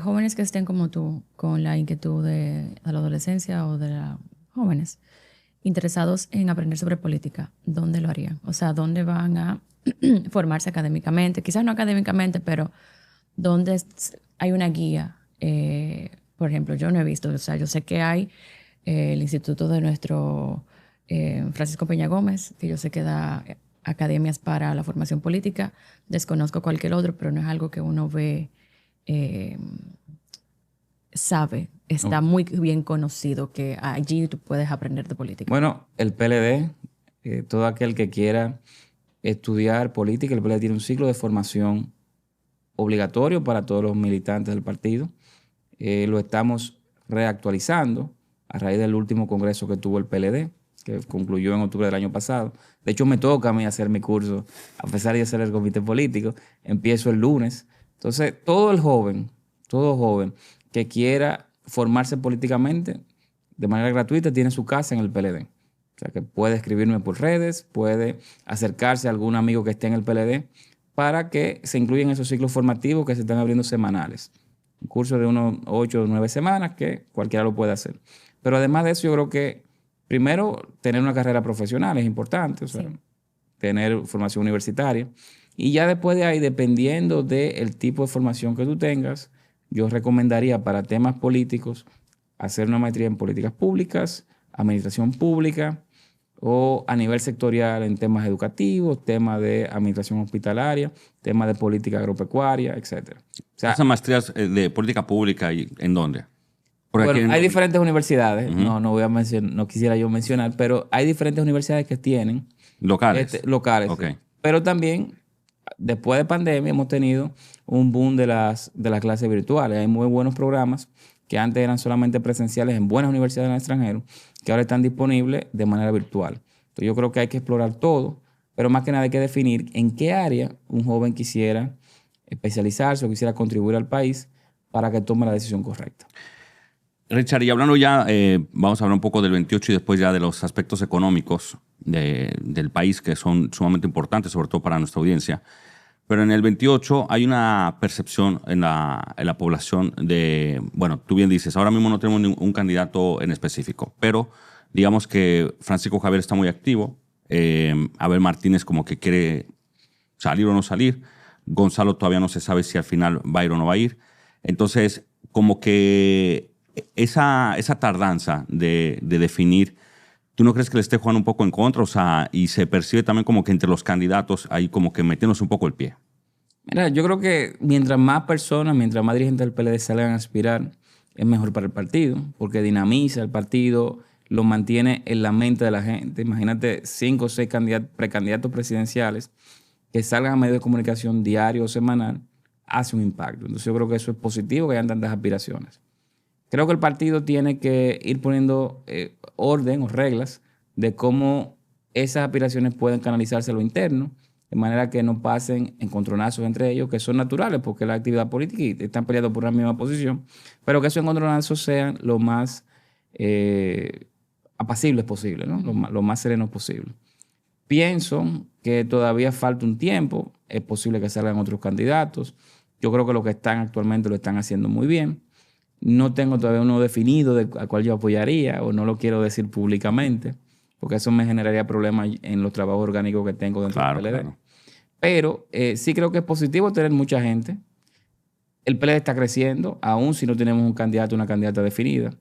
jóvenes que estén como tú, con la inquietud de la adolescencia o de los jóvenes, interesados en aprender sobre política, ¿dónde lo harían? O sea, ¿dónde van a formarse académicamente? Quizás no académicamente, pero ¿dónde hay una guía? Por ejemplo, yo no he visto, o sea, yo sé que hay el instituto de nuestro Francisco Peña Gómez, que yo sé que da academias para la formación política. Desconozco cualquier otro, pero no es algo que uno ve, sabe, está muy bien conocido que allí tú puedes aprender de política. Bueno, el PLD, todo aquel que quiera estudiar política, el PLD tiene un ciclo de formación obligatorio para todos los militantes del partido. Lo estamos reactualizando a raíz del último congreso que tuvo el PLD, que concluyó en octubre del año pasado. De hecho, me toca a mí hacer mi curso, a pesar de ser el comité político. Empiezo el lunes. Entonces, todo joven que quiera formarse políticamente de manera gratuita tiene su casa en el PLD. O sea, que puede escribirme por redes, puede acercarse a algún amigo que esté en el PLD para que se incluyan esos ciclos formativos que se están abriendo semanales. Un curso de unos 8 o 9 semanas que cualquiera lo puede hacer. Pero además de eso, yo creo que primero tener una carrera profesional es importante, o sea, sí, tener formación universitaria. Y ya después de ahí, dependiendo del tipo de formación que tú tengas, yo recomendaría para temas políticos hacer una maestría en políticas públicas, administración pública, o a nivel sectorial en temas educativos, temas de administración hospitalaria, temas de política agropecuaria, etc. O sea, ¿esas maestrías de política pública en dónde? Bueno, hay diferentes universidades, no quisiera yo mencionar, pero hay diferentes universidades que tienen locales. Okay. Sí. Pero también, después de pandemia, hemos tenido un boom de las clases virtuales. Hay muy buenos programas que antes eran solamente presenciales en buenas universidades en el extranjero, que ahora están disponibles de manera virtual. Entonces yo creo que hay que explorar todo, pero más que nada hay que definir en qué área un joven quisiera especializarse o quisiera contribuir al país para que tome la decisión correcta. Richard, y hablando ya, vamos a hablar un poco del 28 y después ya de los aspectos económicos. del país que son sumamente importantes, sobre todo para nuestra audiencia. Pero en el 28 hay una percepción en la población de, bueno, tú bien dices, ahora mismo no tenemos un candidato en específico, pero digamos que Francisco Javier está muy activo, Abel Martínez como que quiere salir o no salir, Gonzalo todavía no se sabe si al final va a ir o no va a ir. Entonces, como que esa tardanza de definir, ¿tú no crees que le esté jugando un poco en contra? O sea, y se percibe también como que entre los candidatos hay como que metiéndose un poco el pie. Mira, yo creo que mientras más personas, mientras más dirigentes del PLD salgan a aspirar, es mejor para el partido, porque dinamiza el partido, lo mantiene en la mente de la gente. Imagínate 5 o 6 precandidatos presidenciales que salgan a medios de comunicación diario o semanal, hace un impacto. Entonces yo creo que eso es positivo, que hayan tantas aspiraciones. Creo que el partido tiene que ir poniendo orden o reglas de cómo esas aspiraciones pueden canalizarse a lo interno, de manera que no pasen encontronazos entre ellos, que son naturales porque es la actividad política y están peleando por una misma posición, pero que esos encontronazos sean lo más apacibles posible, ¿no? Lo más serenos posible. Pienso que todavía falta un tiempo, es posible que salgan otros candidatos. Yo creo que los que están actualmente lo están haciendo muy bien. No tengo todavía uno definido a cual yo apoyaría o no lo quiero decir públicamente, porque eso me generaría problemas en los trabajos orgánicos que tengo dentro del PLD. Claro. Pero sí creo que es positivo tener mucha gente. El PLD está creciendo, aún si no tenemos un candidato o una candidata definida.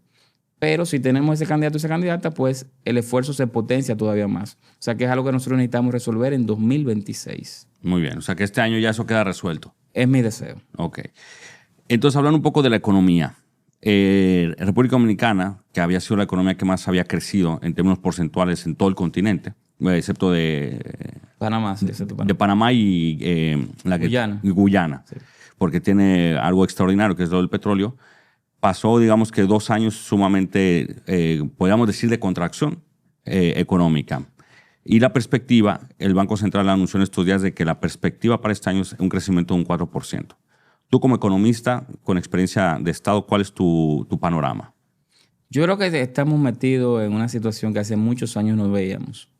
Pero si tenemos ese candidato o esa candidata, pues el esfuerzo se potencia todavía más. O sea que es algo que nosotros necesitamos resolver en 2026. Muy bien, o sea que este año ya eso queda resuelto. Es mi deseo. Ok. Entonces, hablando un poco de la economía. República Dominicana, que había sido la economía que más había crecido en términos porcentuales en todo el continente, excepto de Panamá, sí, excepto Panamá. De Panamá y Guyana, sí. Porque tiene algo extraordinario, que es lo del petróleo. Pasó, digamos que 2 años sumamente, podríamos decir, de contracción económica. Y la perspectiva, el Banco Central anunció en estos días de que la perspectiva para este año es un crecimiento de un 4%. Tú como economista, con experiencia de Estado, ¿cuál es tu panorama? Yo creo que estamos metidos en una situación que hace muchos años no veíamos.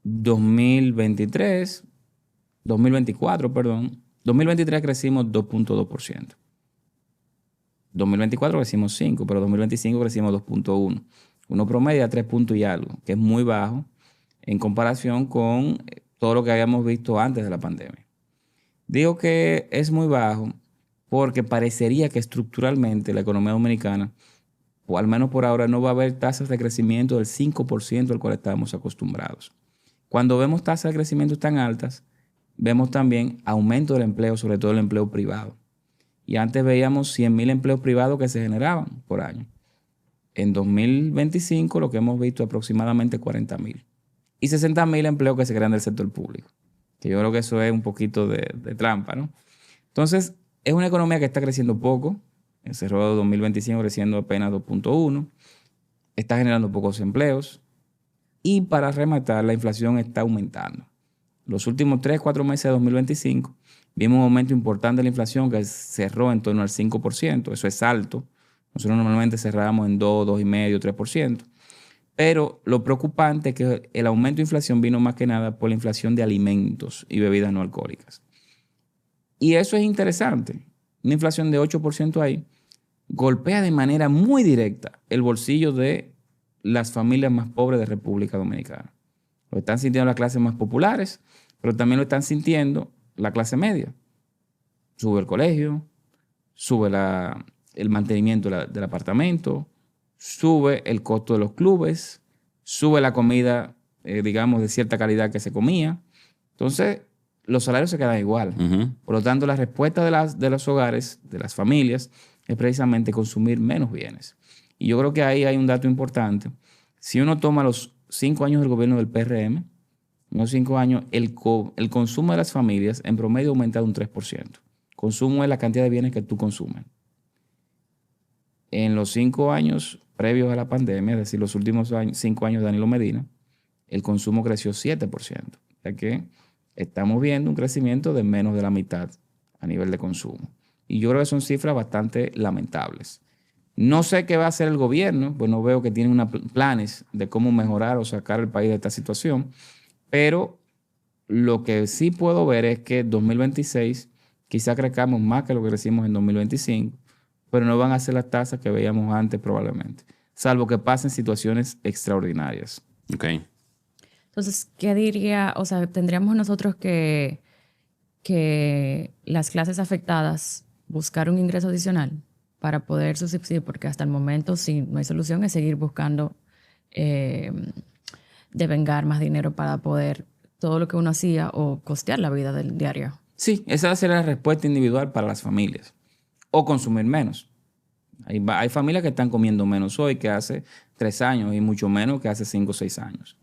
2023 2024, perdón. 2023 crecimos 2.2%. 2024 crecimos 5, pero 2025 crecimos 2.1. Uno promedia 3 puntos y algo, que es muy bajo en comparación con todo lo que habíamos visto antes de la pandemia. Digo que es muy bajo porque parecería que estructuralmente la economía dominicana, o al menos por ahora, no va a haber tasas de crecimiento del 5% al cual estábamos acostumbrados. Cuando vemos tasas de crecimiento tan altas, vemos también aumento del empleo, sobre todo el empleo privado. Y antes veíamos 100,000 empleos privados que se generaban por año. En 2025 lo que hemos visto es aproximadamente 40,000. Y 60,000 empleos que se crean del sector público. Que yo creo que eso es un poquito de trampa, ¿no? Entonces, es una economía que está creciendo poco. Cerró 2025 creciendo apenas 2.1. Está generando pocos empleos. Y para rematar, la inflación está aumentando. Los últimos 3-4 meses de 2025 vimos un aumento importante de la inflación que cerró en torno al 5%. Eso es alto. Nosotros normalmente cerramos en 2, 2,5, 3%. Pero lo preocupante es que el aumento de inflación vino más que nada por la inflación de alimentos y bebidas no alcohólicas. Y eso es interesante. Una inflación de 8% ahí golpea de manera muy directa el bolsillo de las familias más pobres de República Dominicana. Lo están sintiendo las clases más populares, pero también lo están sintiendo la clase media. Sube el colegio, sube el mantenimiento del apartamento, sube el costo de los clubes, sube la comida, digamos, de cierta calidad que se comía. Entonces, los salarios se quedan igual. Uh-huh. Por lo tanto, la respuesta de los hogares, de las familias, es precisamente consumir menos bienes. Y yo creo que ahí hay un dato importante. Si uno toma los 5 años del gobierno del PRM, en los 5 años, el consumo de las familias en promedio ha aumentado un 3%. Consumo es la cantidad de bienes que tú consumes. En los 5 años previos a la pandemia, es decir, los últimos 5 años de Danilo Medina, el consumo creció 7%. O sea que estamos viendo un crecimiento de menos de la mitad a nivel de consumo. Y yo creo que son cifras bastante lamentables. No sé qué va a hacer el gobierno, pues no veo que tienen planes de cómo mejorar o sacar al país de esta situación, pero lo que sí puedo ver es que 2026 quizá crezcamos más que lo que crecimos en 2025, pero no van a ser las tasas que veíamos antes probablemente, salvo que pasen situaciones extraordinarias. Ok. Entonces, ¿qué diría? O sea, tendríamos nosotros que las clases afectadas buscar un ingreso adicional para poder subsistir, porque hasta el momento, si no hay solución, es seguir buscando eh, devengar más dinero para poder todo lo que uno hacía o costear la vida del diario. Sí, esa sería la respuesta individual para las familias. O consumir menos. Hay familias que están comiendo menos hoy que hace 3 años y mucho menos que hace 5 o 6 años.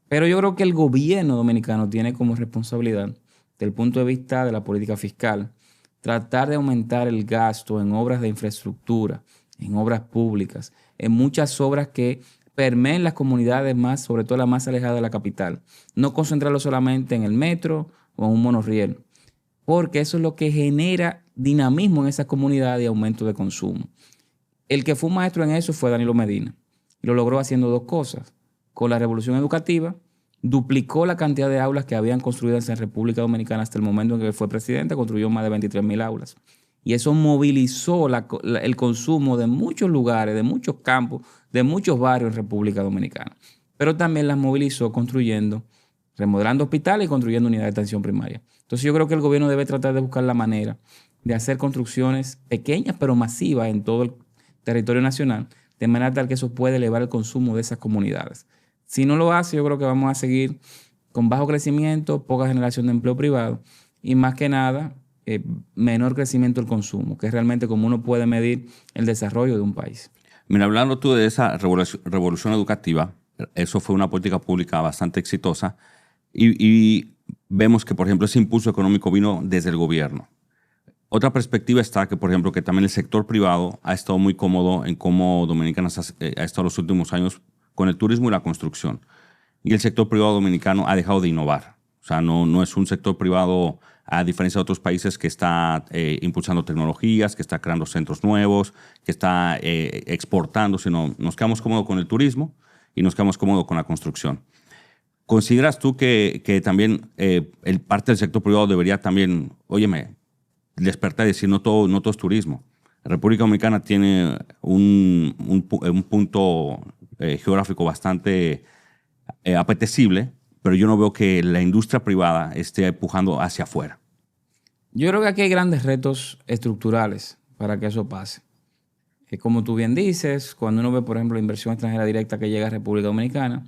Pero yo creo que el gobierno dominicano tiene como responsabilidad, desde el punto de vista de la política fiscal, tratar de aumentar el gasto en obras de infraestructura, en obras públicas, en muchas obras que permeen las comunidades más, sobre todo las más alejadas de la capital. No concentrarlo solamente en el metro o en un monorriel, porque eso es lo que genera dinamismo en esa comunidad y aumento de consumo. El que fue un maestro en eso fue Danilo Medina. Y lo logró haciendo 2 cosas. Con la revolución educativa, duplicó la cantidad de aulas que habían construidas en República Dominicana hasta el momento en que fue presidente, construyó más de 23,000 aulas. Y eso movilizó el consumo de muchos lugares, de muchos campos, de muchos barrios en República Dominicana. Pero también las movilizó construyendo, remodelando hospitales y construyendo unidades de atención primaria. Entonces yo creo que el gobierno debe tratar de buscar la manera de hacer construcciones pequeñas pero masivas en todo el territorio nacional, de manera tal que eso puede elevar el consumo de esas comunidades. Si no lo hace, yo creo que vamos a seguir con bajo crecimiento, poca generación de empleo privado y más que nada, menor crecimiento del consumo, que es realmente como uno puede medir el desarrollo de un país. Mira, hablando tú de esa revolución educativa, eso fue una política pública bastante exitosa y vemos que, por ejemplo, ese impulso económico vino desde el gobierno. Otra perspectiva está que, por ejemplo, que también el sector privado ha estado muy cómodo en cómo Dominicana ha estado los últimos años con el turismo y la construcción. Y el sector privado dominicano ha dejado de innovar. O sea, no es un sector privado, a diferencia de otros países, que está impulsando tecnologías, que está creando centros nuevos, que está exportando, sino nos quedamos cómodos con el turismo y nos quedamos cómodos con la construcción. ¿Consideras tú que también el parte del sector privado debería también, óyeme, despertar y decir no todo es turismo? La República Dominicana tiene un punto geográfico bastante apetecible, pero yo no veo que la industria privada esté empujando hacia afuera. Yo creo que aquí hay grandes retos estructurales para que eso pase. Como tú bien dices, cuando uno ve, por ejemplo, la inversión extranjera directa que llega a República Dominicana,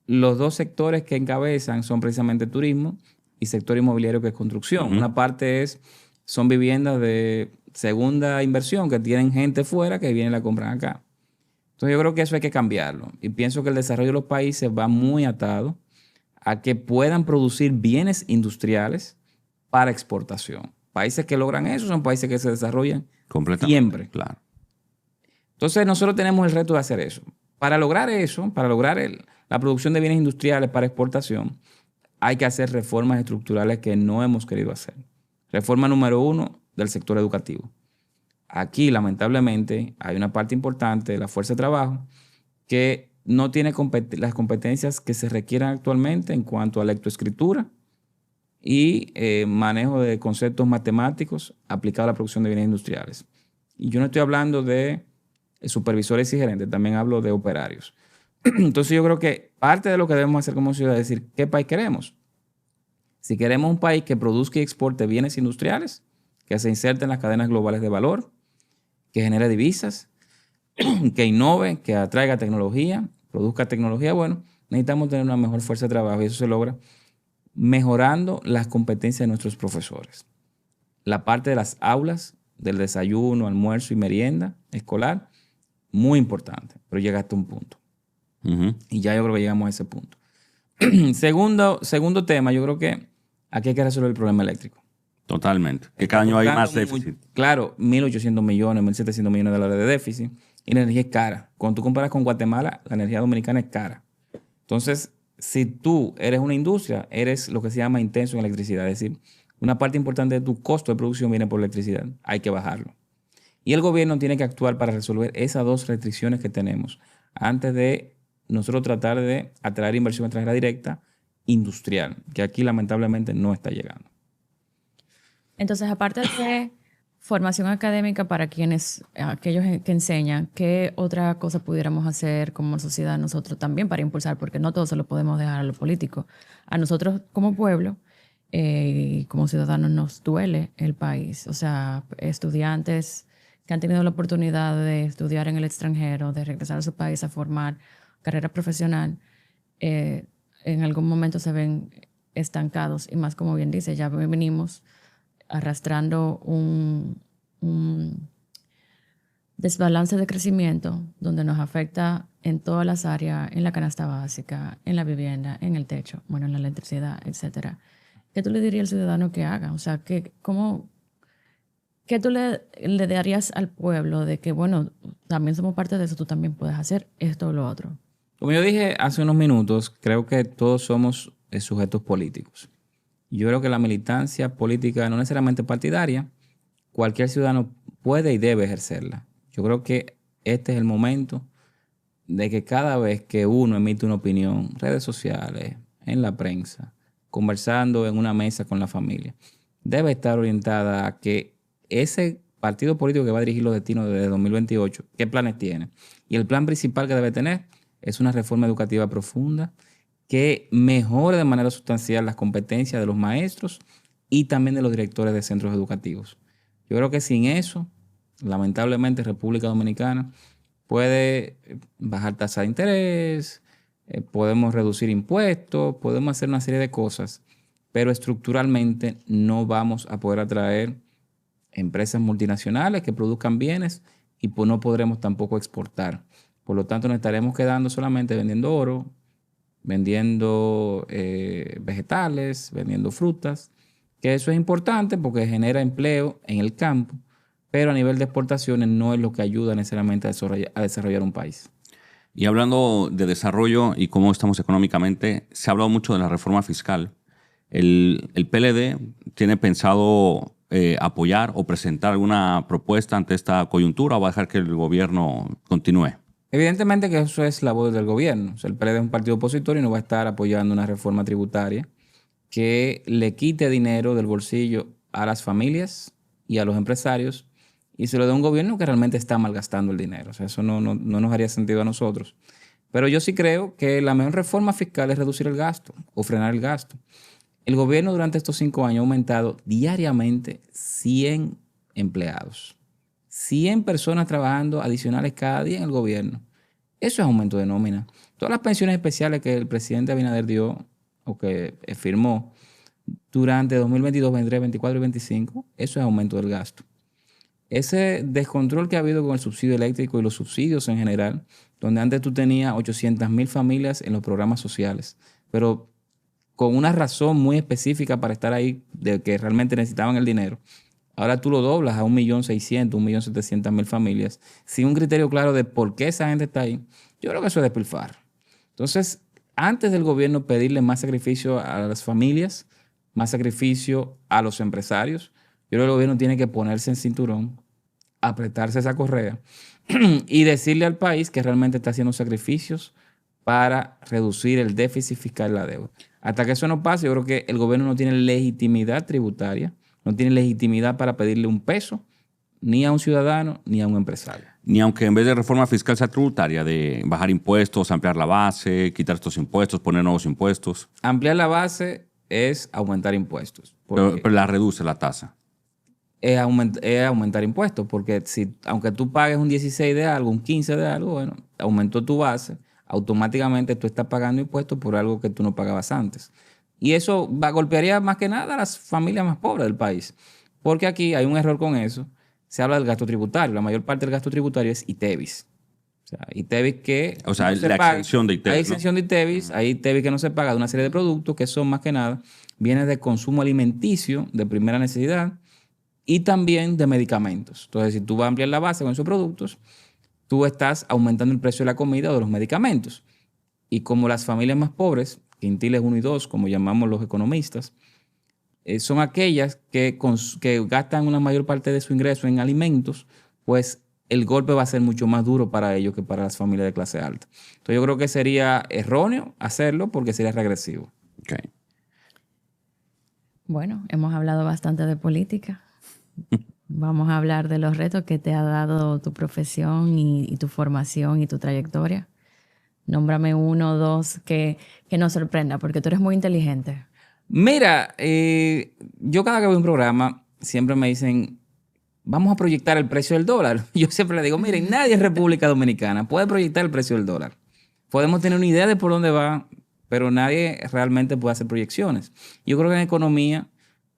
los 2 sectores que encabezan son precisamente turismo y sector inmobiliario, que es construcción. Uh-huh. Una parte son viviendas de segunda inversión que tienen gente fuera que viene y la compran acá. Entonces yo creo que eso hay que cambiarlo. Y pienso que el desarrollo de los países va muy atado a que puedan producir bienes industriales para exportación. Países que logran eso son países que se desarrollan siempre. Claro. Entonces nosotros tenemos el reto de hacer eso. Para lograr eso, para lograr la producción de bienes industriales para exportación, hay que hacer reformas estructurales que no hemos querido hacer. Reforma número 1 del sector educativo. Aquí, lamentablemente, hay una parte importante de la fuerza de trabajo que no tiene las competencias que se requieran actualmente en cuanto a lectoescritura y manejo de conceptos matemáticos aplicados a la producción de bienes industriales. Y yo no estoy hablando de supervisores y gerentes, también hablo de operarios. Entonces yo creo que parte de lo que debemos hacer como ciudad es decir, ¿qué país queremos? Si queremos un país que produzca y exporte bienes industriales, que se inserte en las cadenas globales de valor, que genere divisas, que innove, que atraiga tecnología, produzca tecnología, bueno, necesitamos tener una mejor fuerza de trabajo y eso se logra mejorando las competencias de nuestros profesores. La parte de las aulas, del desayuno, almuerzo y merienda escolar, muy importante, pero llega hasta un punto. Uh-huh. Y ya yo creo que llegamos a ese punto. Segundo tema, yo creo que aquí hay que resolver el problema eléctrico. Totalmente. Que cada año hay más déficit. Claro, 1.800 millones, 1.700 millones de dólares de déficit. Y la energía es cara. Cuando tú comparas con Guatemala, la energía dominicana es cara. Entonces, si tú eres una industria, eres lo que se llama intenso en electricidad. Es decir, una parte importante de tu costo de producción viene por electricidad. Hay que bajarlo. Y el gobierno tiene que actuar para resolver esas dos restricciones que tenemos antes de nosotros tratar de atraer inversión extranjera directa industrial, que aquí lamentablemente no está llegando. Entonces, aparte de formación académica para aquellos que enseñan, ¿qué otra cosa pudiéramos hacer como sociedad nosotros también para impulsar? Porque no todo se lo podemos dejar a los políticos. A nosotros como pueblo y como ciudadanos nos duele el país. O sea, estudiantes que han tenido la oportunidad de estudiar en el extranjero, de regresar a su país a formar carrera profesional, en algún momento se ven estancados. Y más como bien dice, ya venimos arrastrando un desbalance de crecimiento donde nos afecta en todas las áreas, en la canasta básica, en la vivienda, en el techo, bueno, en la electricidad, etcétera. ¿Qué tú le dirías al ciudadano que haga? O sea, ¿qué tú le darías al pueblo de que, bueno, también somos parte de eso, tú también puedes hacer esto o lo otro? Como yo dije hace unos minutos, creo que todos somos sujetos políticos. Yo creo que la militancia política no necesariamente partidaria, cualquier ciudadano puede y debe ejercerla. Yo creo que este es el momento de que cada vez que uno emite una opinión, redes sociales, en la prensa, conversando en una mesa con la familia, debe estar orientada a que ese partido político que va a dirigir los destinos desde 2028, ¿qué planes tiene? Y el plan principal que debe tener es una reforma educativa profunda que mejore de manera sustancial las competencias de los maestros y también de los directores de centros educativos. Yo creo que sin eso, lamentablemente, República Dominicana puede bajar tasa de interés, podemos reducir impuestos, podemos hacer una serie de cosas, pero estructuralmente no vamos a poder atraer empresas multinacionales que produzcan bienes y pues no podremos tampoco exportar. Por lo tanto, nos estaremos quedando solamente vendiendo oro, vendiendo vegetales, vendiendo frutas, que eso es importante porque genera empleo en el campo, pero a nivel de exportaciones no es lo que ayuda necesariamente a desarrollar un país. Y hablando de desarrollo y cómo estamos económicamente, se ha hablado mucho de la reforma fiscal. ¿El PLD tiene pensado apoyar o presentar alguna propuesta ante esta coyuntura o va a dejar que el gobierno continúe? Evidentemente que eso es la voz del gobierno. O sea, el PLD es un partido opositor y no va a estar apoyando una reforma tributaria que le quite dinero del bolsillo a las familias y a los empresarios y se lo dé a un gobierno que realmente está malgastando el dinero. O sea, eso no nos haría sentido a nosotros. Pero yo sí creo que la mejor reforma fiscal es reducir el gasto o frenar el gasto. El gobierno durante estos 5 años ha aumentado diariamente 100 empleados. 100 personas trabajando adicionales cada día en el gobierno. Eso es aumento de nómina. Todas las pensiones especiales que el presidente Abinader dio o que firmó durante 2022, 2023, 2024 y 2025, eso es aumento del gasto. Ese descontrol que ha habido con el subsidio eléctrico y los subsidios en general, donde antes tú tenías 800,000 familias en los programas sociales, pero con una razón muy específica para estar ahí, de que realmente necesitaban el dinero. Ahora tú lo doblas a 1.600.000, 1.700.000 familias, sin un criterio claro de por qué esa gente está ahí. Yo creo que eso es despilfarro. Entonces, antes del gobierno pedirle más sacrificio a las familias, más sacrificio a los empresarios, yo creo que el gobierno tiene que ponerse en cinturón, apretarse esa correa y decirle al país que realmente está haciendo sacrificios para reducir el déficit fiscal y la deuda. Hasta que eso no pase, yo creo que el gobierno no tiene legitimidad tributaria, no tiene legitimidad para pedirle un peso ni a un ciudadano ni a un empresario. Ni aunque en vez de reforma fiscal sea tributaria, de bajar impuestos, ampliar la base, quitar estos impuestos, poner nuevos impuestos. Ampliar la base es aumentar impuestos. Pero la reduce la tasa. Es aumentar impuestos, porque aunque tú pagues un 16 de algo, un 15 de algo, bueno, aumentó tu base, automáticamente tú estás pagando impuestos por algo que tú no pagabas antes. Y eso golpearía más que nada a las familias más pobres del país. Porque aquí hay un error con eso. Se habla del gasto tributario. La mayor parte del gasto tributario es ITEVIS. O sea, ITEVIS que... O sea, la exención de ITEVIS. Hay exención de ITEVIS. Hay ITEVIS que no se paga de una serie de productos que son más que nada bienes de consumo alimenticio de primera necesidad y también de medicamentos. Entonces, si tú vas a ampliar la base con esos productos, tú estás aumentando el precio de la comida o de los medicamentos. Y como las familias más pobres, quintiles 1 y 2, como llamamos los economistas, son aquellas que gastan una mayor parte de su ingreso en alimentos, pues el golpe va a ser mucho más duro para ellos que para las familias de clase alta. Entonces yo creo que sería erróneo hacerlo porque sería regresivo. Okay. Bueno, hemos hablado bastante de política. Vamos a hablar de los retos que te ha dado tu profesión y tu formación y tu trayectoria. Nómbrame uno o dos que nos sorprenda, porque tú eres muy inteligente. Mira, yo cada que veo un programa siempre me dicen, vamos a proyectar el precio del dólar. Yo siempre le digo, miren, nadie en República Dominicana puede proyectar el precio del dólar. Podemos tener una idea de por dónde va, pero nadie realmente puede hacer proyecciones. Yo creo que en economía,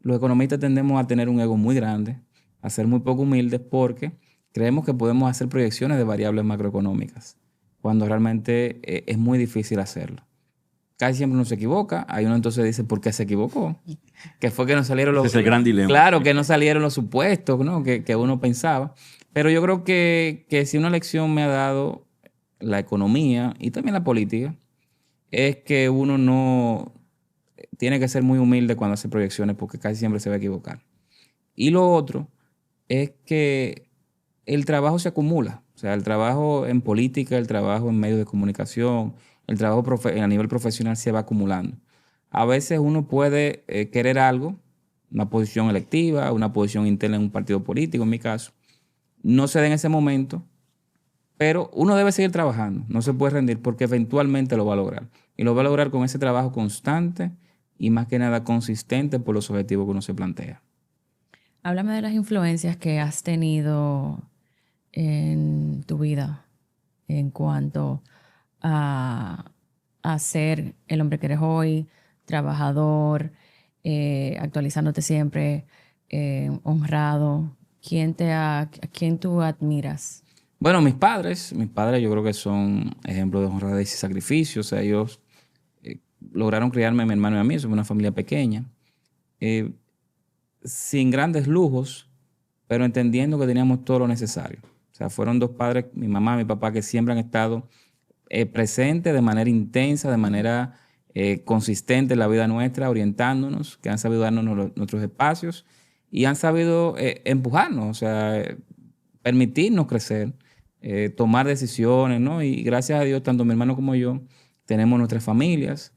los economistas tendemos a tener un ego muy grande, a ser muy poco humildes porque creemos que podemos hacer proyecciones de variables macroeconómicas, cuando realmente es muy difícil hacerlo. Casi siempre uno se equivoca. Ahí uno entonces dice, ¿por qué se equivocó? Que fue que no salieron los... Ese es el gran dilema. Claro, que no salieron los supuestos, ¿no? que uno pensaba. Pero yo creo que si una lección me ha dado la economía y también la política, es que uno no tiene que ser muy humilde cuando hace proyecciones porque casi siempre se va a equivocar. Y lo otro es que el trabajo se acumula. O sea, el trabajo en política, el trabajo en medios de comunicación, el trabajo a nivel profesional se va acumulando. A veces uno puede querer algo, una posición electiva, una posición interna en un partido político, en mi caso. No se da en ese momento, pero uno debe seguir trabajando. No se puede rendir porque eventualmente lo va a lograr. Y lo va a lograr con ese trabajo constante y más que nada consistente por los objetivos que uno se plantea. Háblame de las influencias que has tenido en tu vida en cuanto a ser el hombre que eres hoy, trabajador, actualizándote siempre, honrado. ¿A quién tú admiras? Bueno, mis padres yo creo que son ejemplos de honradez y sacrificio. O sea, ellos lograron criarme a mi hermano y a mí, somos una familia pequeña, sin grandes lujos, pero entendiendo que teníamos todo lo necesario. O sea, fueron dos padres, mi mamá y mi papá, que siempre han estado presentes de manera intensa, de manera consistente en la vida nuestra, orientándonos, que han sabido darnos nuestros espacios y han sabido empujarnos, o sea, permitirnos crecer, tomar decisiones, ¿no? Y gracias a Dios, tanto mi hermano como yo, tenemos nuestras familias,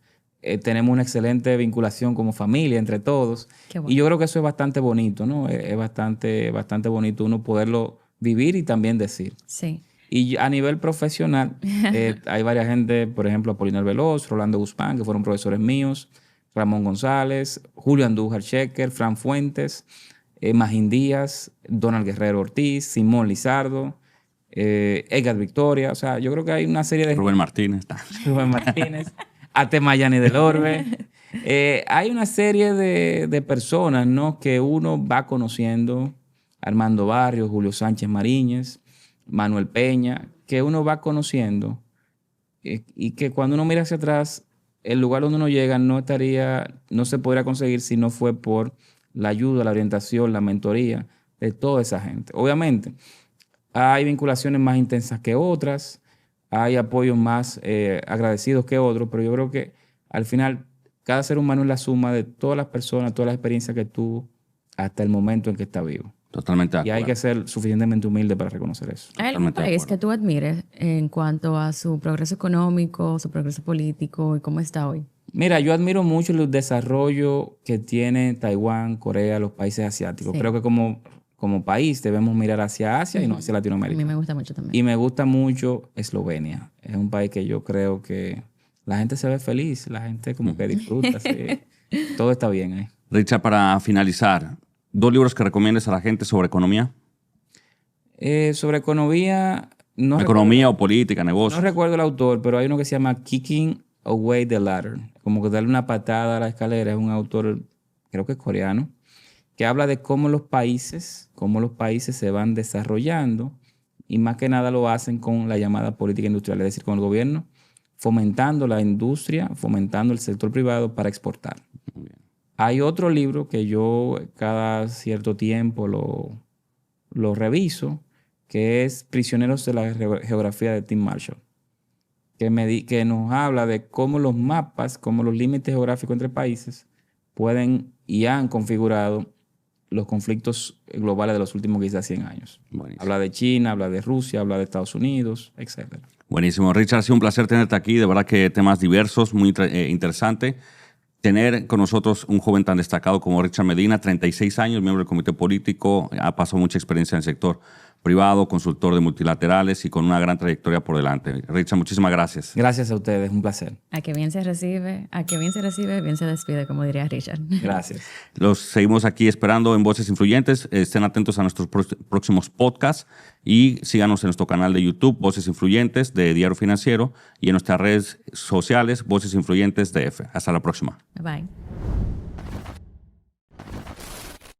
tenemos una excelente vinculación como familia entre todos. Qué bueno. Y yo creo que eso es bastante bonito, ¿no? Es bastante bonito uno poderlo vivir y también decir. Sí. Y a nivel profesional, hay varias gente, por ejemplo, Apolinar Veloz, Rolando Guzmán, que fueron profesores míos, Ramón González, Julio Andújar Checker, Fran Fuentes, Magín Díaz, Donald Guerrero Ortiz, Simón Lizardo, Edgar Victoria. O sea, yo creo que hay una serie de... Rubén Martínez. Rubén Martínez, Ate Mayani del Orbe. Hay una serie de personas, ¿no?, que uno va conociendo, Armando Barrios, Julio Sánchez Mariñez, Manuel Peña, que uno va conociendo y que cuando uno mira hacia atrás, el lugar donde uno llega no se podría conseguir si no fue por la ayuda, la orientación, la mentoría de toda esa gente. Obviamente, hay vinculaciones más intensas que otras, hay apoyos más agradecidos que otros, pero yo creo que al final cada ser humano es la suma de todas las personas, todas las experiencias que tuvo hasta el momento en que está vivo. Totalmente de Y acuerdo. hay que ser suficientemente humilde para reconocer eso. ¿Hay algún Totalmente de país acuerdo. que tú admires en cuanto a su progreso económico, su progreso político y cómo está hoy? Mira, yo admiro mucho el desarrollo que tiene Taiwán, Corea, los países asiáticos. Sí. Creo que como país debemos mirar hacia Asia y no hacia A Latinoamérica. mí me gusta mucho también. Y me gusta mucho Eslovenia. Es un país que yo creo que la gente se ve feliz, la gente como que disfruta. Sí. Todo está bien ahí. Richard, para finalizar, 2 libros que recomiendes a la gente sobre economía. Sobre economía, Economía o política, no negocios. recuerdo el autor, pero hay uno que se llama Kicking Away the Ladder. Como que darle una patada a la escalera. Es un autor, creo que es coreano, que habla de cómo los países se van desarrollando y más que nada lo hacen con la llamada política industrial, es decir, con el gobierno fomentando la industria, fomentando el sector privado para exportar. Hay otro libro que yo cada cierto tiempo lo reviso, que es Prisioneros de la Geografía de Tim Marshall, que nos habla de cómo los mapas, cómo los límites geográficos entre países pueden y han configurado los conflictos globales de los últimos quizás 100 años. Buenísimo. Habla de China, habla de Rusia, habla de Estados Unidos, etc. Buenísimo. Richard, ha sido un placer tenerte aquí. De verdad que temas diversos, muy interesante. Tener con nosotros un joven tan destacado como Richard Medina, 36 años, miembro del comité político, ha pasado mucha experiencia en el sector privado, consultor de multilaterales y con una gran trayectoria por delante. Richard, muchísimas gracias. Gracias a ustedes, un placer. A que bien se recibe, bien se despide, como diría Richard. Gracias. Los seguimos aquí esperando en Voces Influyentes. Estén atentos a nuestros próximos podcasts y síganos en nuestro canal de YouTube, Voces Influyentes de Diario Financiero, y en nuestras redes sociales, Voces Influyentes DF. Hasta la próxima. Bye.